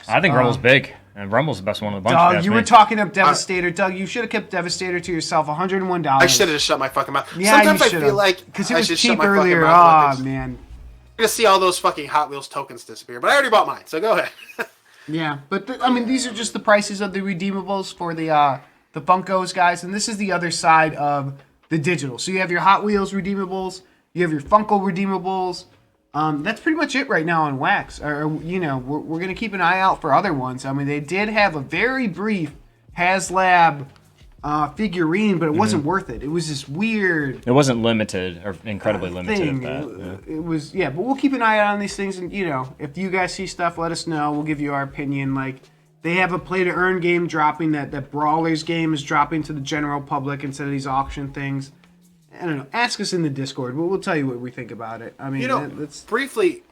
I think Rumble's big. And Rumble's the best one of the bunch. Doug, you were talking up Devastator. Doug, you should have kept Devastator to yourself. $101. I should have just shut my fucking mouth. Yeah, sometimes you I should feel like because it I was should cheap shut my earlier. fucking mouth. Oh man. I'm gonna see all those fucking Hot Wheels tokens disappear, but I already bought mine, so go ahead. Yeah, but I mean, these are just the prices of the redeemables for the Funkos, guys, and this is the other side of the digital. So you have your Hot Wheels redeemables, you have your Funko redeemables. That's pretty much it right now on Wax. Or we're gonna keep an eye out for other ones. I mean, they did have a very brief HasLab figurine, but it wasn't worth it. It was this weird. It wasn't limited or incredibly limited thing. at that. It was, but we'll keep an eye out on these things, and if you guys see stuff, let us know. We'll give you our opinion. Like, they have a play to earn game dropping. That Brawlers game is dropping to the general public instead of these auction things. I don't know. Ask us in the Discord. We'll tell you what we think about it. I mean, that's briefly,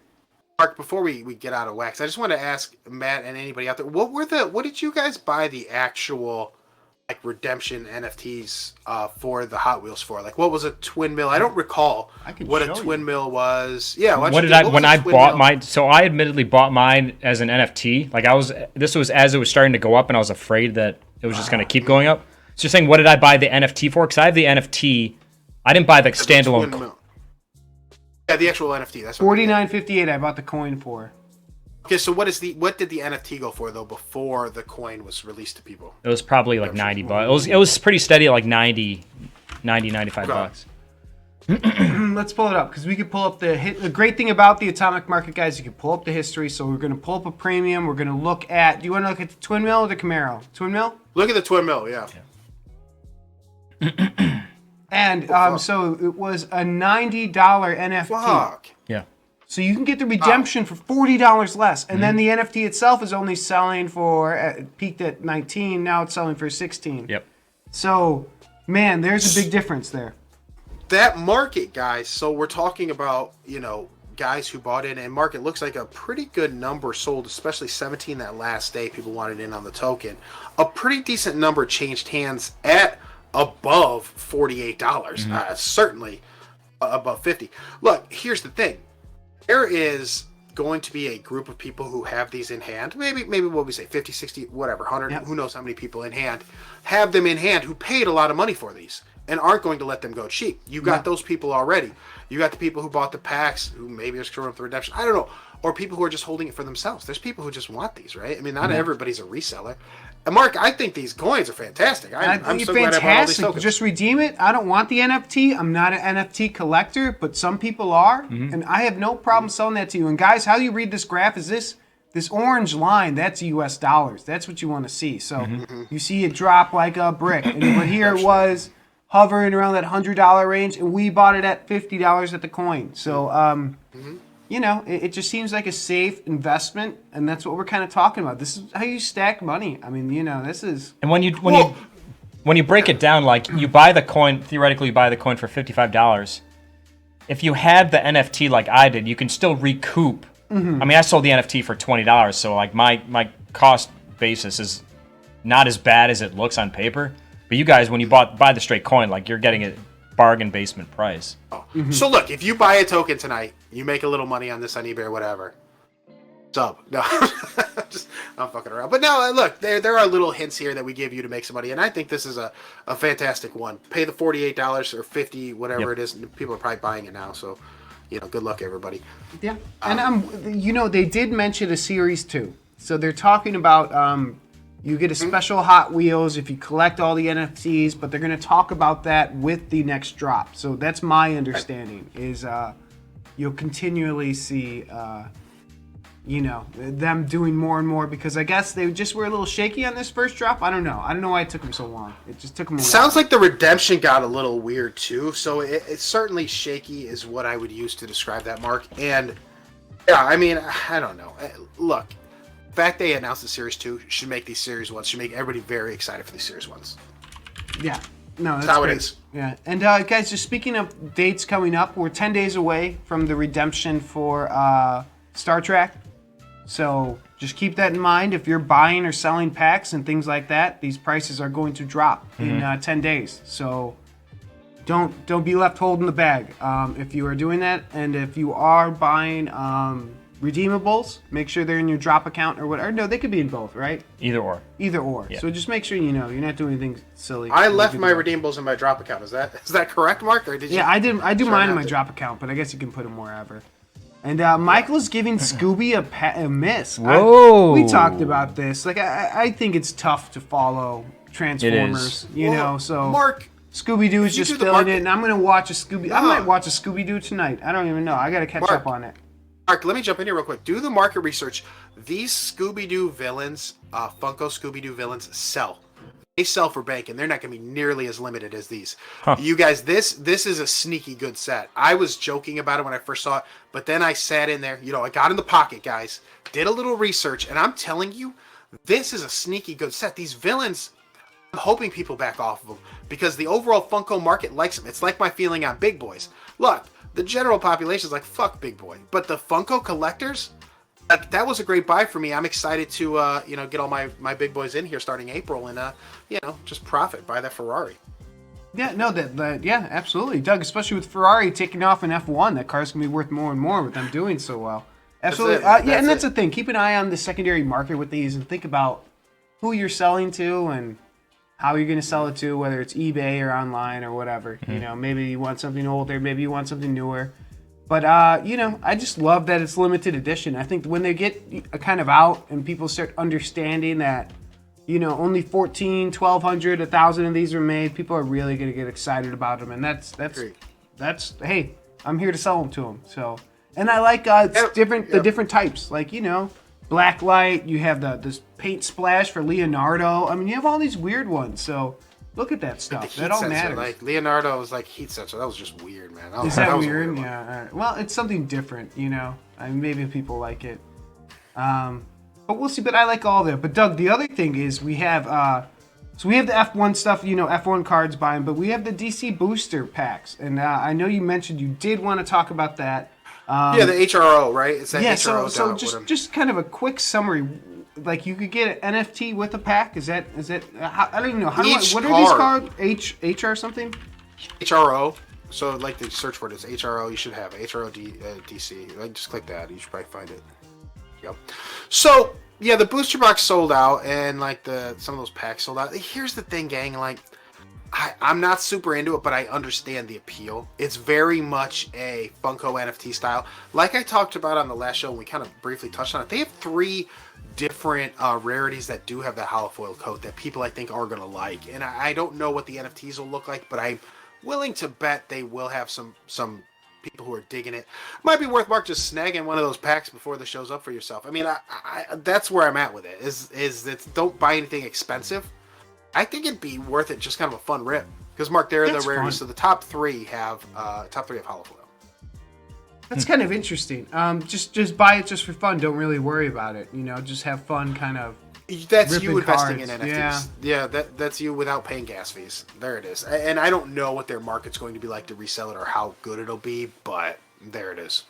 Mark, before we get out of wax, I just want to ask Matt and anybody out there, what did you guys buy the actual like redemption NFTs for the Hot Wheels for? Like, what was a twin mill? I don't recall what a twin mill was. Yeah, So I admittedly bought mine as an NFT. Like this was as it was starting to go up, and I was afraid that it was just going to keep going up. So you're saying, what did I buy the NFT for? Because I have the NFT. I didn't buy the standalone. Yeah, the actual NFT. That's $49.58. I bought the coin for. Okay, so what did the NFT go for though before the coin was released to people? It was probably like $90. It was pretty steady at like 95 bucks. Let's pull it up because we could pull up the great thing about the atomic market, guys. You can pull up the history. So we're going to pull up a premium. We're going to look at. Do you want to look at the twin mill or the Camaro? Twin mill. Look at the twin mill. Yeah. And so it was a $90 NFT. Fuck. Yeah. So you can get the redemption for $40 less, and then the NFT itself is only selling for peaked at 19. Now it's selling for 16. Yep. So, man, there's a big difference there. That market, guys. So we're talking about guys who bought in, and market looks like a pretty good number sold, especially 17 that last day. People wanted in on the token. A pretty decent number changed hands at above $48, certainly above 50. Look, here's the thing. There is going to be a group of people who have these in hand. Maybe what we say, 50, 60, whatever, 100, who knows how many people in hand, have them in hand who paid a lot of money for these and aren't going to let them go cheap. You got those people already. You got the people who bought the packs who maybe are screwing up the redemption. I don't know. Or people who are just holding it for themselves. There's people who just want these, right? I mean, not everybody's a reseller. And Mark, I think these coins are fantastic. I'm so glad I bought all these tokens. Just redeem it. I don't want the NFT. I'm not an NFT collector, but some people are. And I have no problem selling that to you. And guys, how you read this graph is this orange line, that's US dollars. That's what you want to see. So you see it drop like a brick. And here it was hovering around that $100 range, and we bought it at $50 at the coin. So, it just seems like a safe investment, and that's what we're kind of talking about. This is how you stack money. I mean, this is. And when you break it down, like you buy the coin, theoretically you buy the coin for $55. If you had the NFT like I did, you can still recoup. I mean, I sold the NFT for $20, so like my cost basis is not as bad as it looks on paper. But you guys, when you buy the straight coin, like you're getting a bargain basement price. So look, if you buy a token tonight, you make a little money on this on eBay or whatever. Sub. No, I'm fucking around. But no, look, there are little hints here that we give you to make some money, and I think this is a fantastic one. Pay the $48 or $50, whatever it is. People are probably buying it now, so good luck, everybody. Yeah, and they did mention a Series 2, so they're talking about. You get a special Hot Wheels if you collect all the NFTs, but they're going to talk about that with the next drop. So that's my understanding is you'll continually see, them doing more and more because I guess they just were a little shaky on this first drop. I don't know why it took them so long. It just took them a while. Sounds like the redemption got a little weird too. So it's certainly shaky is what I would use to describe that, Mark. And yeah, I mean, I don't know. Look. The fact they announced the Series 2 should make these Series 1s, should make everybody very excited for these Series 1s. Yeah. No, that's how great. it is. Yeah. And guys, just speaking of dates coming up, we're 10 days away from the redemption for Star Trek. So just keep that in mind. If you're buying or selling packs and things like that, these prices are going to drop in 10 days. So don't be left holding the bag if you are doing that. And if you are buying redeemables, make sure they're in your drop account or whatever. No, they could be in both, right? Either or. Yeah. So just make sure you're not doing anything silly. I left my redeemables in my drop account. Is that correct, Mark? Or did you? Yeah, I do mine in my drop account, but I guess you can put them wherever. And Michael is giving Scooby a miss. Whoa! We talked about this. Like I think it's tough to follow Transformers. So Mark. Scooby Doo is just filling it, and I'm gonna watch a Scooby. I might watch a Scooby Doo tonight. I don't even know. I gotta catch up on it. Mark, let me jump in here real quick. Do the market research. These Scooby-Doo villains, Funko Scooby-Doo villains, sell. they sell for bank, and they're not going to be nearly as limited as these. Huh. You guys, this is a sneaky good set. I was joking about it when I first saw it, but then I sat in there. I got in the pocket, guys, did a little research, and I'm telling you, this is a sneaky good set. These villains, I'm hoping people back off of them because the overall Funko market likes them. It's like my feeling on Big Boys. Look, the general population is like, fuck Big Boy, but the Funko collectors, that was a great buy for me. I'm excited to get all my big boys in here starting April and just profit, buy that Ferrari. Yeah, no, yeah, absolutely, Doug. Especially with Ferrari taking off in F1, that car's gonna be worth more and more with them doing so well. Absolutely, that's the thing. Keep an eye on the secondary market with these, and think about who you're selling to and how you're gonna sell it to, whether it's eBay or online or whatever. Mm-hmm. Maybe you want something older, maybe you want something newer. But, I just love that it's limited edition. I think when they get kind of out and people start understanding that, only 1,400, 1,200, 1,000 of these are made, people are really going to get excited about them. And that's hey, I'm here to sell them to them. So, and I like the different types. Like, Blacklight, you have this paint splash for Leonardo. I mean, you have all these weird ones. So, look at that stuff. That all matters. Like Leonardo was like heat sensor. That was just weird, man. Is that weird? Yeah. All right. Well, it's something different, maybe people like it. But we'll see. But I like all that. But Doug, the other thing is we have the F1 stuff, F1 cards buying, but we have the DC booster packs, and I know you mentioned you did want to talk about that. The HRO, right? It's that HRO. So just kind of a quick summary. Like you could get an NFT with a pack. Is it? I don't even know. What are these called? HR something? HRO. So like the search word is HRO. You should have HRO DC. Just click that. You should probably find it. Yep. So yeah, the booster box sold out, and like some of those packs sold out. Here's the thing, gang. Like I'm not super into it, but I understand the appeal. It's very much a Funko NFT style. Like I talked about on the last show, and we kind of briefly touched on it. They have 3 different rarities that do have that holofoil coat that people I think are going to like. And I don't know what the NFTs will look like, but I'm willing to bet they will have some people who are digging it. Might be worth, Mark, just snagging one of those packs before the show's up for yourself. I mean, I that's where I'm at with it, is don't buy anything expensive. I think it'd be worth it, just kind of a fun rip. Because, Mark, they're the rarities. So the top three have holofoil. That's kind of interesting. Just buy it just for fun. Don't really worry about it. Just have fun, kind of. That's you investing in NFTs. Yeah, that's you without paying gas fees. There it is. And I don't know what their market's going to be like to resell it or how good it'll be, but there it is.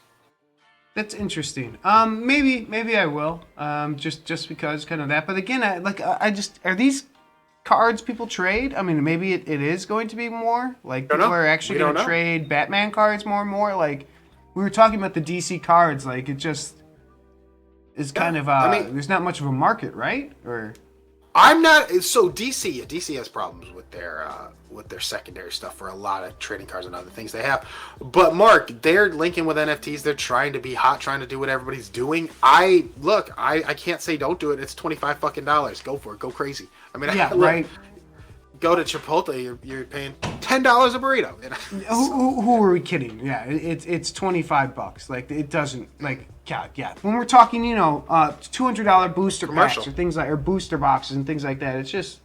That's interesting. Maybe I will. Just because kind of that. But again, are these cards people trade? I mean, maybe it is going to be more. Like people are actually going to trade Batman cards more and more. Like. We were talking about the DC cards, like it just is kind of there's not much of a market, right? Or I'm not so DC has problems with their secondary stuff for a lot of trading cards and other things they have. But Mark, they're linking with NFTs. They're trying to be hot, trying to do what everybody's doing. I can't say don't do it. It's $25 fucking. Go for it. Go crazy. I mean, right. Go to Chipotle, you're paying $10 a burrito. Who are we kidding? Yeah, it's $25. Like it doesn't yeah. When we're talking, $200 booster packs or things or booster boxes and things like that, it's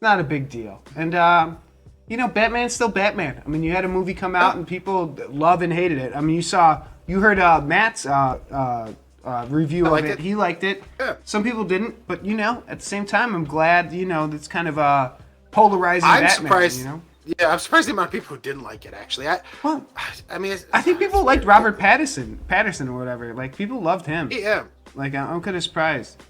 not a big deal. And Batman's still Batman. I mean, you had a movie come out and people loved and hated it. I mean, you heard Matt's review of it. He liked it. Yeah. Some people didn't, but at the same time, I'm glad it's kind of polarizing Batman, surprised. Yeah, I'm surprised the amount of people who didn't like it. Actually, I think people liked Robert Pattinson or whatever. Like people loved him. Yeah. Like I'm kind of surprised.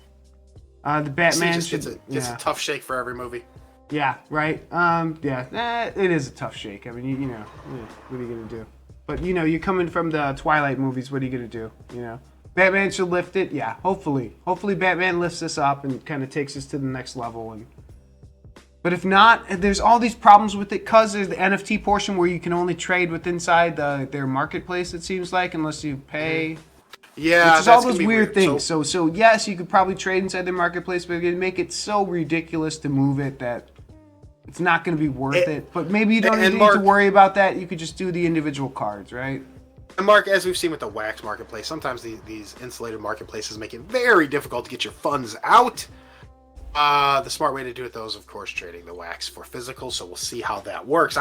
The Batman gets a tough shake for every movie. Yeah. Right. It is a tough shake. I mean, what are you gonna do? But you're coming from the Twilight movies. What are you gonna do? Batman should lift it. Yeah. Hopefully Batman lifts this up and kind of takes us to the next level. But if not, there's all these problems with it because there's the NFT portion where you can only trade with inside their marketplace, it seems like, unless you pay. Yeah, it's all those weird things. So yes, you could probably trade inside their marketplace, but it'd make it so ridiculous to move it that it's not going to be worth it. But maybe you don't need to worry about that. You could just do the individual cards, right? And Mark, as we've seen with the wax marketplace, sometimes these insulated marketplaces make it very difficult to get your funds out. The smart way to do it, though, is of course trading the wax for physical. So we'll see how that works.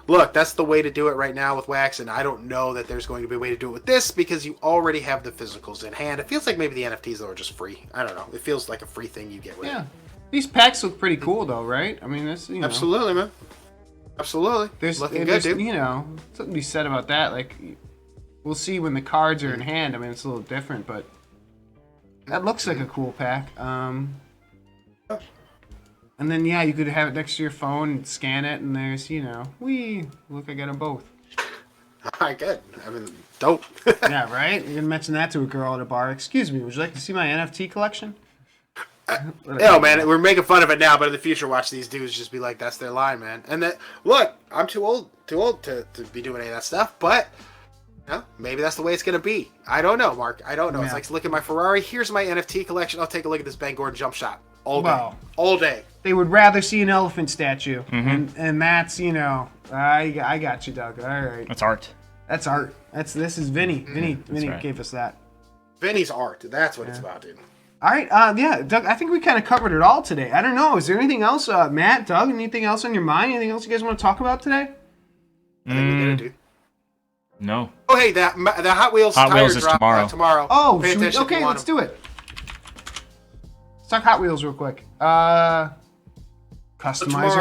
That's the way to do it right now with wax, and I don't know that there's going to be a way to do it with this because you already have the physicals in hand. It feels like maybe the NFTs though are just free. I don't know. It feels like a free thing you get with it. These packs look pretty cool though, right? I mean, that's Absolutely, man. Absolutely. There's looking good, dude. Something to be said about that. Like, we'll see when the cards are in hand. I mean, it's a little different, but that looks like a cool pack. And then, you could have it next to your phone and scan it, and there's, look, I got them both. All right, good. I mean, dope. Yeah, right? You're going to mention that to a girl at a bar. Excuse me, would you like to see my NFT collection? No, man, we're making fun of it now, but in the future, watch these dudes just be like, that's their line, man. And that, look, I'm too old to be doing any of that stuff, but maybe that's the way it's going to be. I don't know, Mark. I don't know. Yeah. It's like, look at my Ferrari. Here's my NFT collection. I'll take a look at this Ben Gordon jump shot all day. All day. They would rather see an elephant statue. Mm-hmm. And that's, I got you, Doug. All right. That's art. That's art. This is Vinny. Vinny right. Gave us that. Vinny's art. That's what it's about, dude. All right. Doug, I think we kind of covered it all today. I don't know. Is there anything else, Matt, Doug, anything else on your mind? Anything else you guys want to talk about today? I think we did it, dude. No. Oh, hey, the Hot Wheels tire is drop tomorrow. Oh, okay, let's do it. Let's talk Hot Wheels real quick. Customizer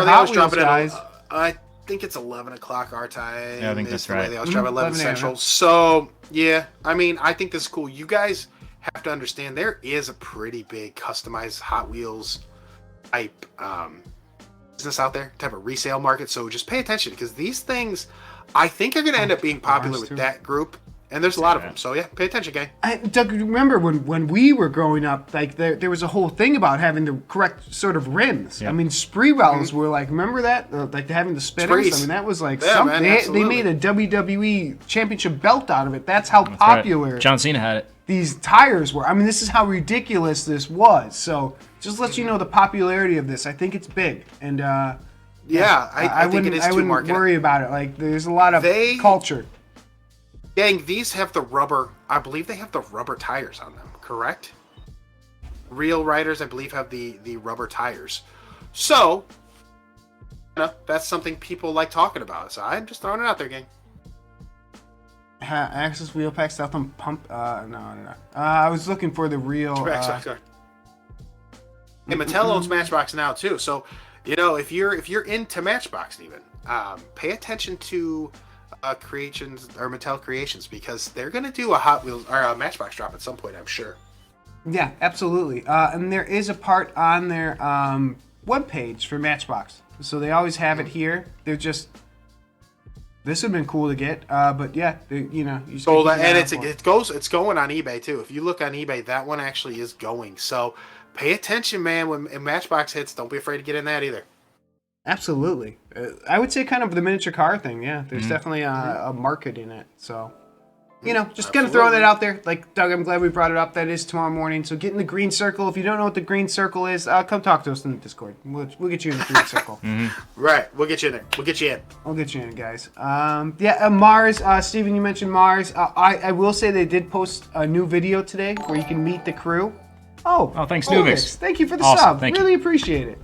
Hot Wheels, guys. I think it's 11 o'clock our time. Yeah, I think that's right. They always drop at 11 Central. So, yeah, I mean, I think this is cool. You guys have to understand there is a pretty big customized Hot Wheels type business out there, type of resale market. So just pay attention because these things, I think, are going to end up being popular with that group. And there's a lot of them. So, yeah, pay attention, gang. Doug, remember when we were growing up, like there was a whole thing about having the correct sort of rims. Yep. I mean, Spreewells were like, remember that? Like having the spinners? Sprees. I mean, that was like something. Man, they made a WWE championship belt out of it. That's how popular right. John Cena had it. These tires were. I mean, this is how ridiculous this was. So just let you know the popularity of this. I think it's big. And I think it is too marketing. I wouldn't worry about it. Like, there's a lot of culture. Gang, these have the rubber. I believe they have the rubber tires on them. Correct? Real riders, I believe, have the rubber tires. So, that's something people like talking about. So I'm just throwing it out there, gang. Access wheel pack stuff on pump. No. I was looking for the real. Hey, Mattel owns Matchbox now too. So, if you're into Matchbox, even pay attention to Creations or Mattel Creations because they're gonna do a Hot Wheels or a Matchbox drop at some point, I'm sure. Yeah, absolutely. And there is a part on their webpage for Matchbox, so they always have it here. They're just. This would have been cool to get, but yeah, you sold it, and it's going on eBay too. If you look on eBay, that one actually is going. So pay attention, man. When Matchbox hits, don't be afraid to get in that either. Absolutely, I would say kind of the miniature car thing. Yeah, there's definitely a market in it. So just kind of throwing that out there. Like Doug, I'm glad we brought it up. That is tomorrow morning. So get in the green circle. If you don't know what the green circle is, come talk to us in the Discord. We'll get you in the green circle. Right, we'll get you in there. We'll get you in. I'll get you in, guys. Mars. Steven, you mentioned Mars. I will say they did post a new video today where you can meet the crew. Oh, thanks, Nuvix. Thank you for the sub. Really appreciate it.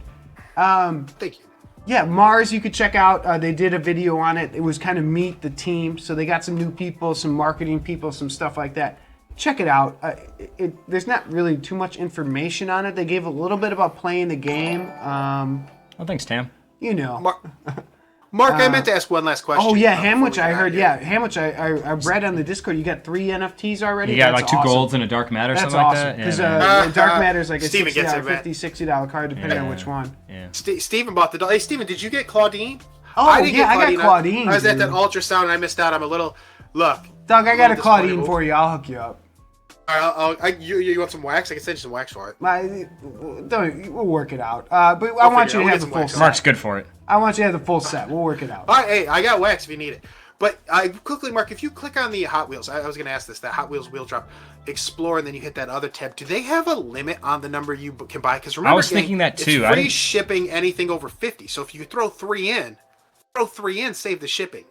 Thank you. Yeah, Mars, you could check out. They did a video on it. It was kind of meet the team. So they got some new people, some marketing people, some stuff like that. Check it out. There's not really too much information on it. They gave a little bit about playing the game. Thanks, Tam. Mark, I meant to ask one last question. Oh, yeah, Hamwich, I heard. Yeah, Hamwich, I read on the Discord, you got 3 NFTs already? You got like 2 golds and a Dark Matter, something like that? Because Dark Matter is like a $50, $60 card, depending on which one. Yeah. Steven bought the... Hey, Steven, did you get Claudine? Oh, I got Claudine. I was at that ultrasound and I missed out. I'm a little... Look. Doug, I got a Claudine for you. I'll hook you up. All right, you want some wax? I can send you some wax for it. We'll work it out. But I want you to have the full set. Mark's good for it. I want you to have the full set. We'll work it out. All right, hey, I got wax if you need it. But quickly, Mark, if you click on the Hot Wheels, I was going to ask this, that Hot Wheels wheel drop, explore, and then you hit that other tab. Do they have a limit on the number you can buy? Because remember, I was thinking that too. It's free shipping anything over 50. So if you throw 3 in, save the shipping.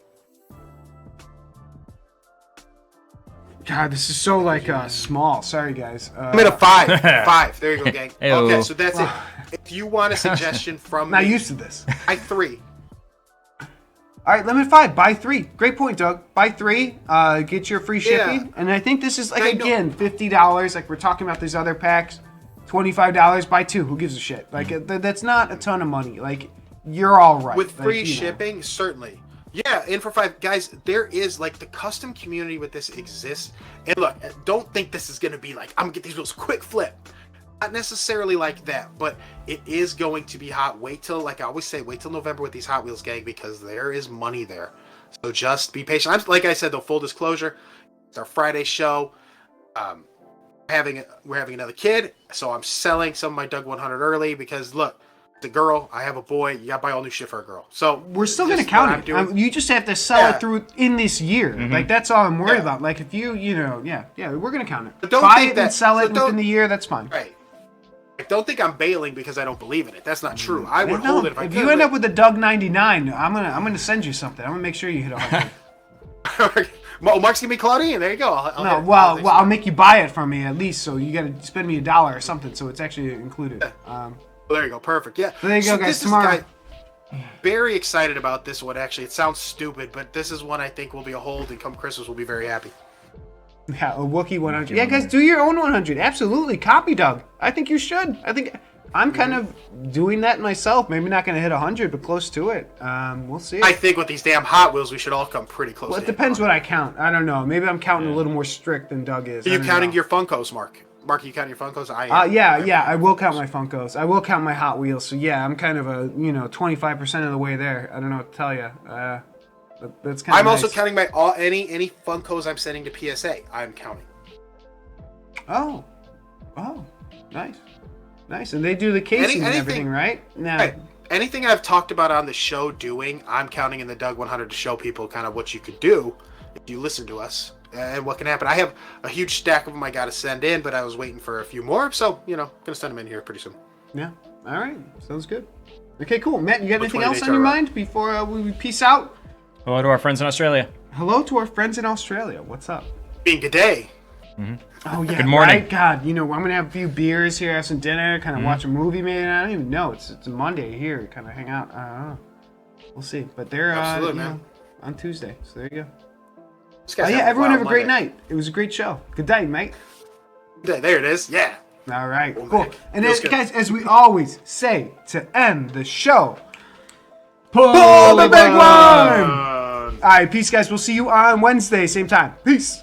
God, this is so small. Sorry, guys. I'm at a 5. 5. There you go, gang. Hey-o. Okay, so that's it. if you want a suggestion from Not me, used to this. buy 3. All right, limit 5. Buy 3. Great point, Doug. Buy 3. Get your free shipping. Yeah. And I think this is like I know- again $50. Like we're talking about these other packs. $25. Buy 2. Who gives a shit? Like that's not a ton of money. Like you're all right. With Like, free you know. shipping, certainly. Yeah, in for 5. Guys, there is, like, the custom community with this exists. And look, don't think this is going to be like, I'm going to get these wheels quick flip. Not necessarily like that, but it is going to be hot. Wait till, like I always say, wait till November with these Hot Wheels, gang, because there is money there. So just be patient. Like I said, though, full disclosure, it's our Friday show. We're having another kid, so I'm selling some of my Doug 100 early because, look, the girl, I have a boy, you got to buy all new shit for a girl. So We're still going to just what count I'm it. doing. You just have to sell it through in this year. Mm-hmm. Like that's all I'm worried Yeah. about. Like if you know, yeah, we're going to count it. But don't Buy think it and that- sell it but don't- within the year. That's fine. Right. I don't think I'm bailing because I don't believe in it. That's not true. I would hold it if I could. you end up with a Doug 99, I'm gonna send you something. I'm gonna make sure you hit 100. Oh, Mark's gonna be Claudine. There you go. I'll make you buy it from me at least. So you got to spend me $1 or something. So it's actually included. Well, there you go. Perfect. Yeah. There you go, guys. Tomorrow. Very excited about this one. Actually, it sounds stupid, but this is one I think will be a hold, and come Christmas, we'll be very happy. Yeah, a Wookiee 100. Yeah, guys, do your own 100. Absolutely, copy Doug. I think you should. I think I'm kind of doing that myself. Maybe not going to hit 100, but close to it. We'll see. I think with these damn Hot Wheels, we should all come pretty close. Well, it to depends what I count. I don't know. Maybe I'm counting a little more strict than Doug is. Are you counting your? your Funkos, Mark? Mark, are you counting your Funkos? I am. Yeah, I will count my Funkos. I will count my Hot Wheels. So yeah, I'm kind of 25% of the way there. I don't know what to tell you. That's kind of. I'm also nice. counting my any Funkos I'm sending to PSA. I'm counting. Oh, nice. And they do the casing and anything- everything, right? Now, Right. Anything I've talked about on the show doing, I'm counting in the Doug 100 to show people kind of what you could do if you listen to us and what can happen. I have a huge stack of them I got to send in, but I was waiting for a few more, so gonna send them in here pretty soon. yeah. All right, sounds good. Okay, cool. Matt, you got Which anything one else did on your HRO? mind before we peace out? Hello to our friends in Australia. Hello to our friends in Australia. What's up? Being good day. Oh yeah. Good morning. Right? God, I'm gonna have a few beers here, have some dinner, kind of watch a movie. Maybe I don't even know. It's a Monday here, kind of hang out. I don't know. We'll see. But they're Absolutely, man. on Tuesday, so there you go. This guy's Yeah, having everyone wild have a great Monday. night. It was a great show. Good night, mate. There it is. Yeah. All right, Cool, cool. man. And Feels then, good. guys, as we always say to end the show, Pull the big one! Um, All right, peace, guys. We'll see you on Wednesday, same time. Peace.